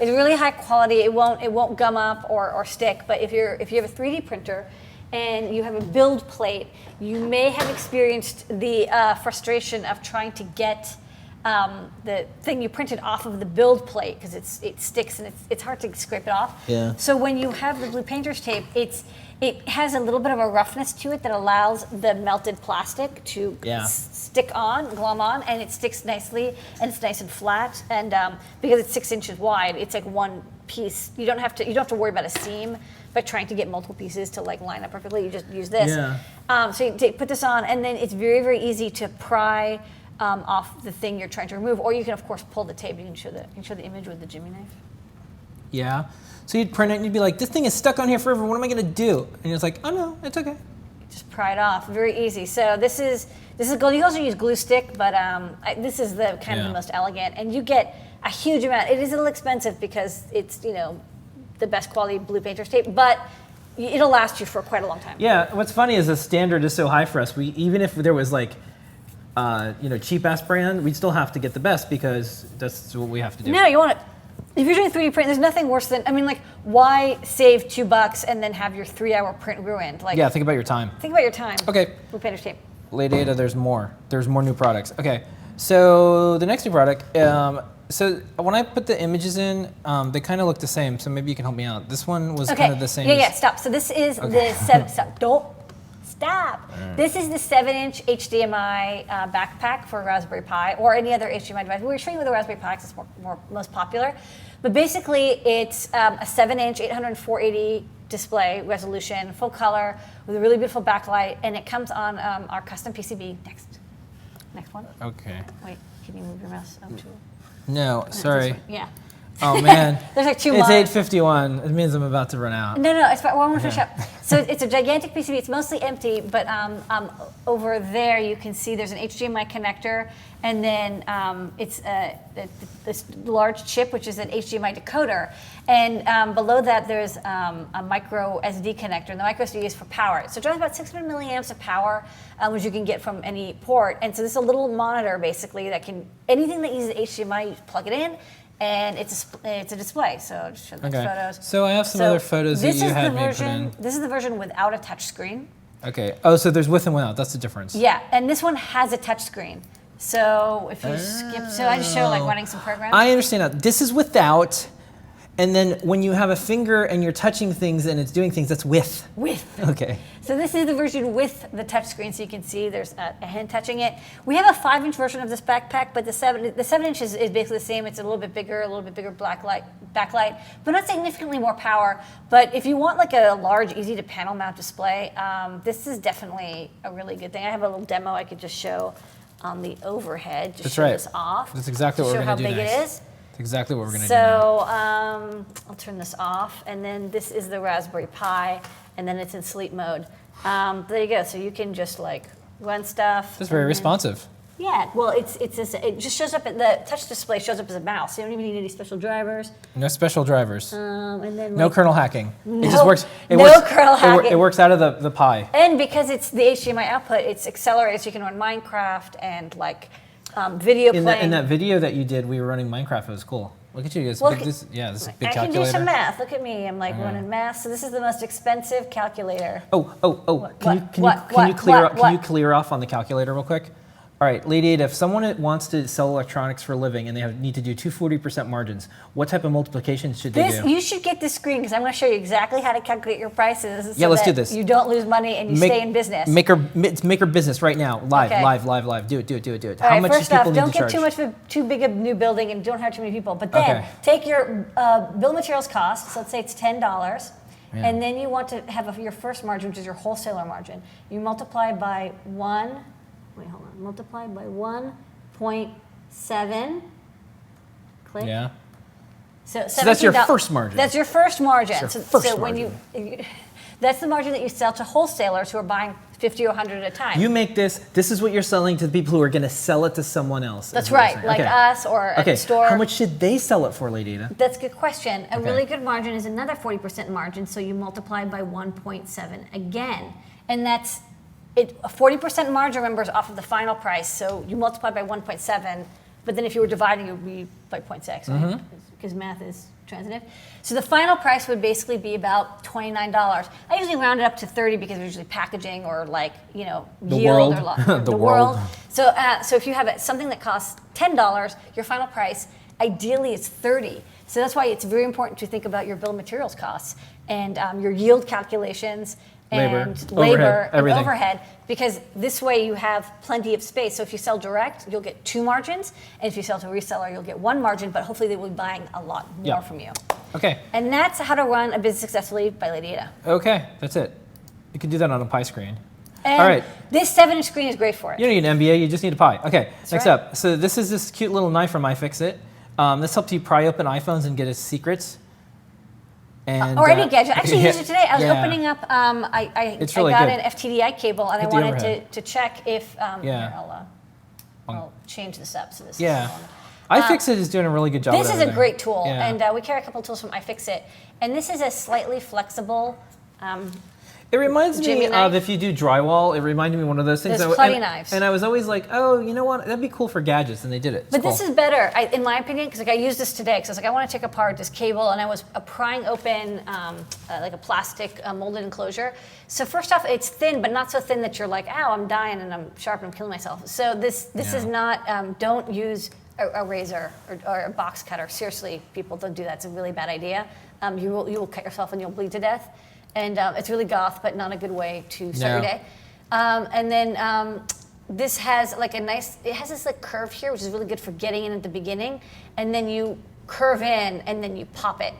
It's really high quality. It won't gum up or stick. But if you have a 3D printer and you have a build plate, you may have experienced the frustration of trying to get the thing you printed off of the build plate because it sticks and it's hard to scrape it off. Yeah. So when you have the blue painter's tape, it has a little bit of a roughness to it that allows the melted plastic to glom on, and it sticks nicely, and it's nice and flat. And because it's 6 inches wide, it's like one piece. You don't have to worry about a seam by trying to get multiple pieces to like line up perfectly. You just use this. Yeah. So you put this on, and then it's very, very easy to pry off the thing you're trying to remove, or you can of course pull the tape. You can show the image with the Jimmy knife. Yeah. So you'd print it and you'd be like, this thing is stuck on here forever. What am I going to do? And it's like, oh no, it's okay. Just pry it off. Very easy. So this is gold. You also use glue stick, but this is the kind of the most elegant, and you get a huge amount. It is a little expensive because it's the best quality blue painter's tape, but it'll last you for quite a long time. Yeah. What's funny is the standard is so high for us. Even if there was like cheap ass brand, we'd still have to get the best because that's what we have to do. No, you want it. If you're doing 3D print, there's nothing worse than, why save $2 and then have your 3-hour print ruined? Yeah, think about your time. Think about your time. Okay. Blue painter's tape. Late Ada, there's more. There's more new products. Okay, so the next new product, so when I put the images in, they kind of look the same, so maybe you can help me out. This one was kind of the same. Yeah, stop. So this is the 7, stop. This is the 7-inch HDMI backpack for Raspberry Pi or any other HDMI device. We were showing you with the Raspberry Pi because it's most popular. But basically, it's a 7-inch 800-480 display resolution, full color, with a really beautiful backlight, and it comes on our custom PCB. Next one. Okay. Wait, can you move your mouse up to? No, sorry. Yeah. Oh man. There's like 2 It's lines. 8:51. It means I'm about to run out. No, it's fine. Well, I want to finish up. So it's a gigantic PCB. It's mostly empty, but over there you can see there's an HDMI connector, and then it's this large chip, which is an HDMI decoder. And below that there's a micro SD connector, and the micro SD is for power. So it draws about 600 milliamps of power, which you can get from any port. And so this is a little monitor, basically, that can, anything that uses HDMI, you plug it in, and it's a display. So I'll just show the photos. So I have some other photos that you had me put in. This is the version without a touch screen. Okay. Oh, so there's with and without. That's the difference. Yeah, and this one has a touch screen. So if you skip, so I just show like running some programs. I understand now. This is without, and then when you have a finger and you're touching things and it's doing things, that's with. With. Okay. So this is the version with the touch screen, so you can see there's a hand touching it. We have a 5-inch version of this backpack, but the 7-inch is basically the same. It's a little bit bigger backlight, but not significantly more power. But if you want like a large, easy to panel mount display, this is definitely a really good thing. I have a little demo I could just show on the overhead. Just show this off. That's exactly what we're going to do next. Show how big it is. That's exactly what we're going to do. So I'll turn this off, and then this is the Raspberry Pi, and then it's in sleep mode. There you go. So you can just like run stuff. That's very responsive. Yeah, well, it just shows up at the touch display shows up as a mouse. You don't even need any special drivers. No special drivers. And then No kernel hacking. No, It just works. kernel hacking. It works out of the Pi. And because it's the HDMI output, it's accelerated, so you can run Minecraft and like video playing. In that video that you did, we were running Minecraft. It was cool. Look at you. This big calculator. I can do some math. Look at me. I'm like running math. So this is the most expensive calculator. Can you clear off on the calculator real quick? All right, Lady Ada, if someone wants to sell electronics for a living and they need to do 40% margins, what type of multiplications should they do? You should get this screen because I'm going to show you exactly how to calculate your prices. Yeah, let's do this. You don't lose money and you stay in business. Make her business right now, live. Do it. How much first off, don't get too big a new building and don't hire too many people. But then take your bill of materials cost. So let's say it's $10. Yeah. And then you want to have your first margin, which is your wholesaler margin. You multiply by multiply by 1.7. Click. Yeah. So that's your first margin. That's your first margin. That's your first margin. That's the margin that you sell to wholesalers who are buying 50 or 100 at a time. You make this is what you're selling to the people who are going to sell it to someone else. That's right, like us or a store. How much should they sell it for, Lady Ada? That's a good question. A really good margin is another 40% margin, so you multiply by 1.7 again. And that's a 40% margin, remember, is off of the final price, so you multiply by 1.7, but then if you were dividing, it would be by 0.6, right? Because math is transitive. So the final price would basically be about $29. I usually round it up to 30 because there's usually packaging or yield world. or the world. So if you have something that costs $10, your final price ideally is 30. So that's why it's very important to think about your bill of materials costs and your yield calculations and labor and overhead, because this way you have plenty of space. So if you sell direct, you'll get 2 margins, and if you sell to a reseller, you'll get 1 margin, but hopefully they will be buying a lot more from you. Okay. And that's how to run a business successfully by Lady Ada. Okay, that's it. You can do that on a Pi screen. And all right. This 7-inch screen is great for it. You don't need an MBA, you just need a Pi. Okay, next up. So this is this cute little knife from iFixit. This helps you pry open iPhones and get its secrets. And, or any gadget. I actually used it today. I was opening up. I really got good. an FTDI cable, and I wanted to check if. Here, I'll change this up so this. Yeah. iFixit is doing a really good job. This is a great tool, and we carry a couple of tools from iFixit, and this is a slightly flexible. It reminds me of if you do drywall. It reminded me of one of those things. Those putty knives. And I was always like, oh, you know what? That'd be cool for gadgets, and they did it. But this is better, in my opinion, because I used this today. Because I was like, I want to take apart this cable, and I was prying open like a plastic molded enclosure. So first off, it's thin, but not so thin that you're like, ow, I'm dying and I'm sharp and I'm killing myself. So this is not. Don't use a razor or a box cutter. Seriously, people, don't do that. It's a really bad idea. You will cut yourself and you'll bleed to death. And it's really goth, but not a good way to start your day. And then this has like it has this like curve here, which is really good for getting in at the beginning. And then you curve in and then you pop it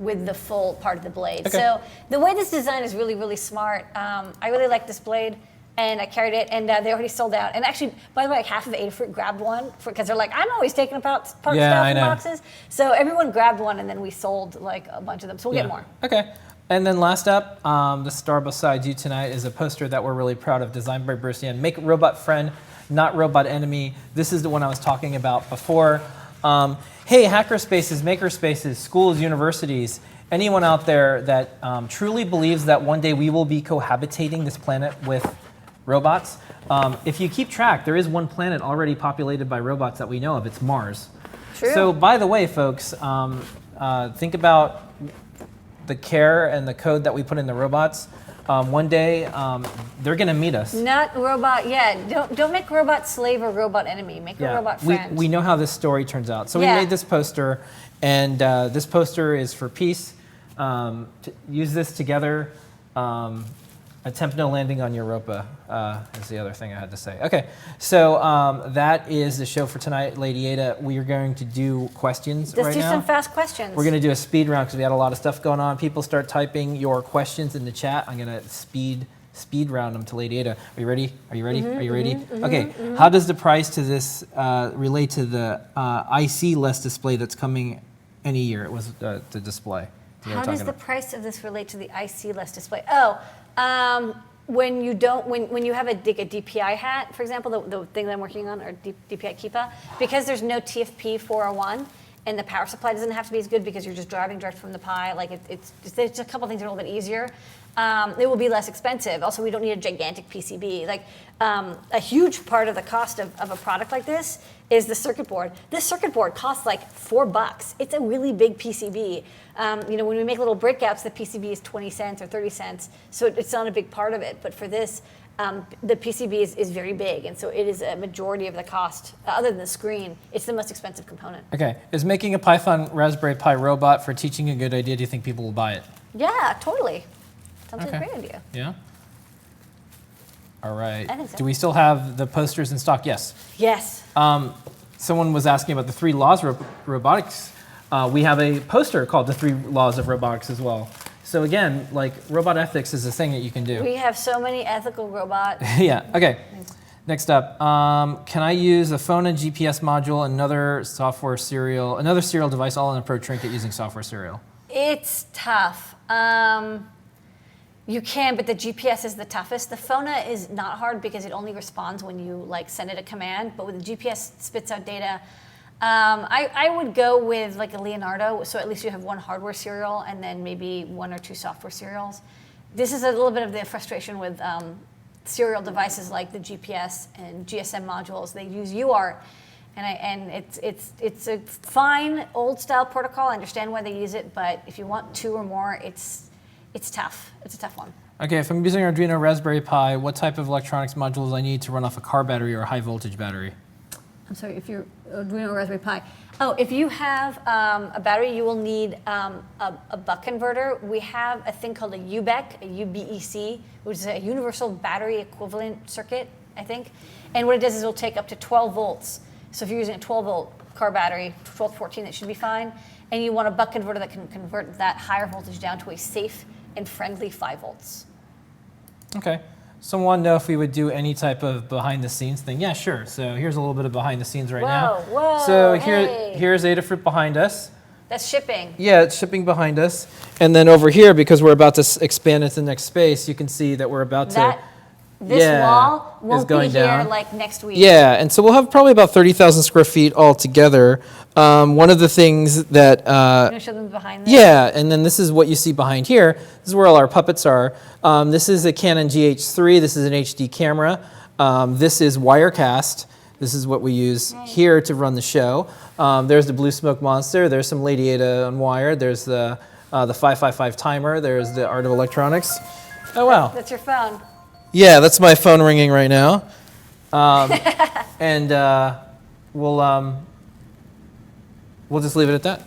with the full part of the blade. Okay. So the way this design is really, really smart. I really like this blade. And I carried it, and they already sold out. And actually, by the way, like half of Adafruit grabbed one because they're like, I'm always taking apart stuff in boxes. So everyone grabbed one, and then we sold like a bunch of them. So we'll get more. Okay. And then last up, the star beside you tonight is a poster that we're really proud of, designed by Bruce Yan. Make robot friend, not robot enemy. This is the one I was talking about before. Hey, hacker spaces, maker spaces, schools, universities, anyone out there that truly believes that one day we will be cohabitating this planet with robots. If you keep track, there is one planet already populated by robots that we know of. It's Mars. True. So by the way, folks, think about the care and the code that we put in the robots. One day, they're going to meet us. Not robot, Don't make robot slave or robot enemy. Make a robot friend. We know how this story turns out. So we made this poster, and this poster is for peace. To use this together. Attempt no landing on Europa is the other thing I had to say. Okay, so that is the show for tonight, Lady Ada. We are going to do questions Let's right do now. some fast questions. We're going to do a speed round because we had a lot of stuff going on. People start typing your questions in the chat. I'm going to speed round them to Lady Ada. Are you ready? Are you ready? Are you ready? Okay. How does the price to this relate to the IC-less display that's coming any year? It was the display. How does the price of this relate to the IC-less display? when you don't, when you have a DPI hat, for example, the thing that I'm working on, or DPI Keepa, because there's no TFP 401, and the power supply doesn't have to be as good because you're just driving direct from the Pi. Like there's a couple things that are a little bit easier. It will be less expensive. Also, we don't need a gigantic PCB. Like a huge part of the cost of a product like this is the circuit board. This circuit board costs like $4. It's a really big PCB. You know, when we make little breakouts, the PCB is 20 cents or 30 cents, so it's not a big part of it. But for this, the PCB is very big, and so it is a majority of the cost. Other than the screen, it's the most expensive component. Okay, is making a Python Raspberry Pi robot for teaching a good idea? Do you think people will buy it? Yeah, totally. Sounds like a great idea. Yeah? All right. I think so. Do we still have the posters in stock? Yes. Yes. Someone was asking about the 3 laws of robotics. We have a poster called the 3 laws of robotics as well. So again, like robot ethics is a thing that you can do. We have so many ethical robots. Yeah, okay. Next up, can I use a phone and GPS module, another serial device all in a Pro Trinket using software serial? It's tough. You can, but the GPS is the toughest. The Phona is not hard because it only responds when you like send it a command, but with the GPS it spits out data. I would go with like a Leonardo, so at least you have 1 hardware serial and then maybe 1 or 2 software serials. This is a little bit of the frustration with serial devices like the GPS and GSM modules. They use UART, and it's a fine old style protocol. I understand why they use it, but if you want 2 or more, it's tough. It's a tough one. Okay, if I'm using Arduino Raspberry Pi, what type of electronics modules I need to run off a car battery or a high voltage battery? I'm sorry, if you're Arduino Raspberry Pi. Oh, if you have a battery, you will need a buck converter. We have a thing called a UBEC, a UBEC, which is a universal battery equivalent circuit, I think. And what it does is it'll take up to 12 volts. So if you're using a 12-volt car battery, 12, 14, that should be fine. And you want a buck converter that can convert that higher voltage down to a safe and friendly 5 volts. Okay. Someone wanted to know if we would do any type of behind-the-scenes thing. Yeah, sure. So here's a little bit of behind-the-scenes right now. Whoa, so hey. Here's Adafruit behind us. That's shipping. Yeah, it's shipping behind us. And then over here, because we're about to expand into the next space, you can see that we're about to... This wall won't be here like next week. Yeah, and so we'll have probably about 30,000 square feet all together. One of the things that... you want to show them behind this? Yeah, and then this is what you see behind here. This is where all our puppets are. This is a Canon GH3. This is an HD camera. This is Wirecast. This is what we use here to run the show. There's the Blue Smoke Monster. There's some Lady Ada unwired. There's the 555 timer. There's the Art of Electronics. Oh, wow. That's your phone. Yeah, that's my phone ringing right now. And we'll just leave it at that.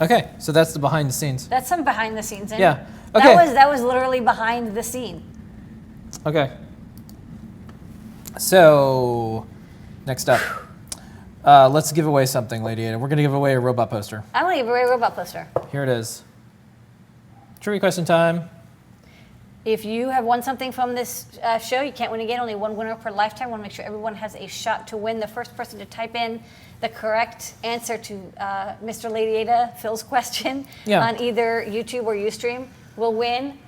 Okay, so that's the behind the scenes. That's some behind the scenes. Yeah. Okay. That was literally behind the scene. Okay. So, next up, let's give away something, Lady Ada. We're going to give away a robot poster. I want to give away a robot poster. Here it is. Trivia question time. If you have won something from this show, you can't win again. Only 1 winner per lifetime. Want to make sure everyone has a shot to win. The first person to type in the correct answer to Mr. Lady Ada, Phil's question on either YouTube or Ustream will win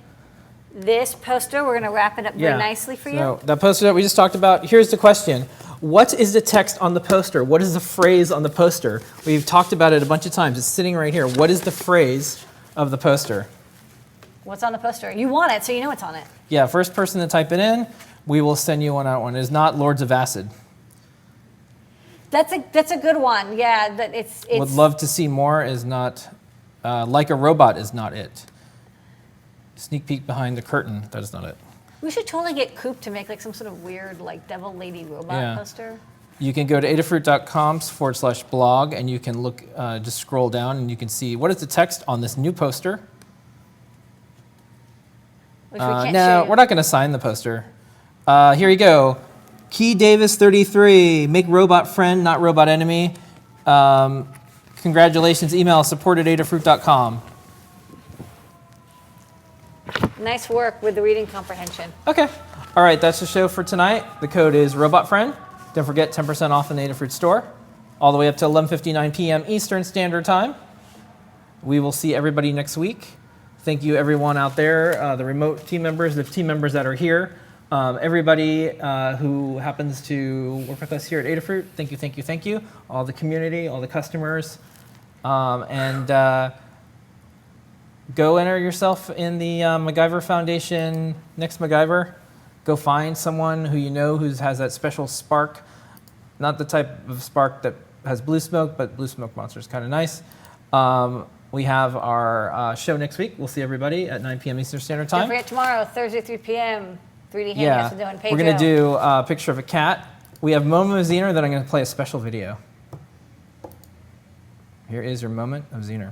this poster. We're going to wrap it up very nicely for you. So that poster that we just talked about, here's the question. What is the text on the poster? What is the phrase on the poster? We've talked about it a bunch of times. It's sitting right here. What is the phrase of the poster? What's on the poster? You want it, so you know what's on it. Yeah, first person to type it in, we will send you one out. One. It is not Lords of Acid. That's a good one. Yeah, that it's. Would love to see more is not. Like a Robot is not it. Sneak peek behind the curtain. That is not it. We should totally get Coop to make like some sort of weird like devil lady robot poster. You can go to adafruit.com/blog and you can look, just scroll down and you can see what is the text on this new poster. No, we're not going to sign the poster. Here you go. Key Davis 33. Make robot friend, not robot enemy. Congratulations. Email support@adafruit.com. Nice work with the reading comprehension. Okay. All right, that's the show for tonight. The code is RobotFriend. Don't forget 10% off in the Adafruit store, all the way up to 11:59 p.m. Eastern Standard Time. We will see everybody next week. Thank you, everyone out there, the remote team members, the team members that are here, everybody who happens to work with us here at Adafruit. Thank you, thank you, thank you. All the community, all the customers. And go enter yourself in the MacGyver Foundation Next MacGyver. Go find someone who you know who has that special spark. Not the type of spark that has blue smoke, but blue smoke monster is kind of nice. We have our show next week. We'll see everybody at 9 p.m. Eastern Standard Time. Don't forget tomorrow, Thursday, 3 p.m. 3D Hangouts Yeah, with Noah and Pedro. we're going to do a picture of a cat. We have Moment of Zener that I'm going to play a special video. Here is your Moment of Zener.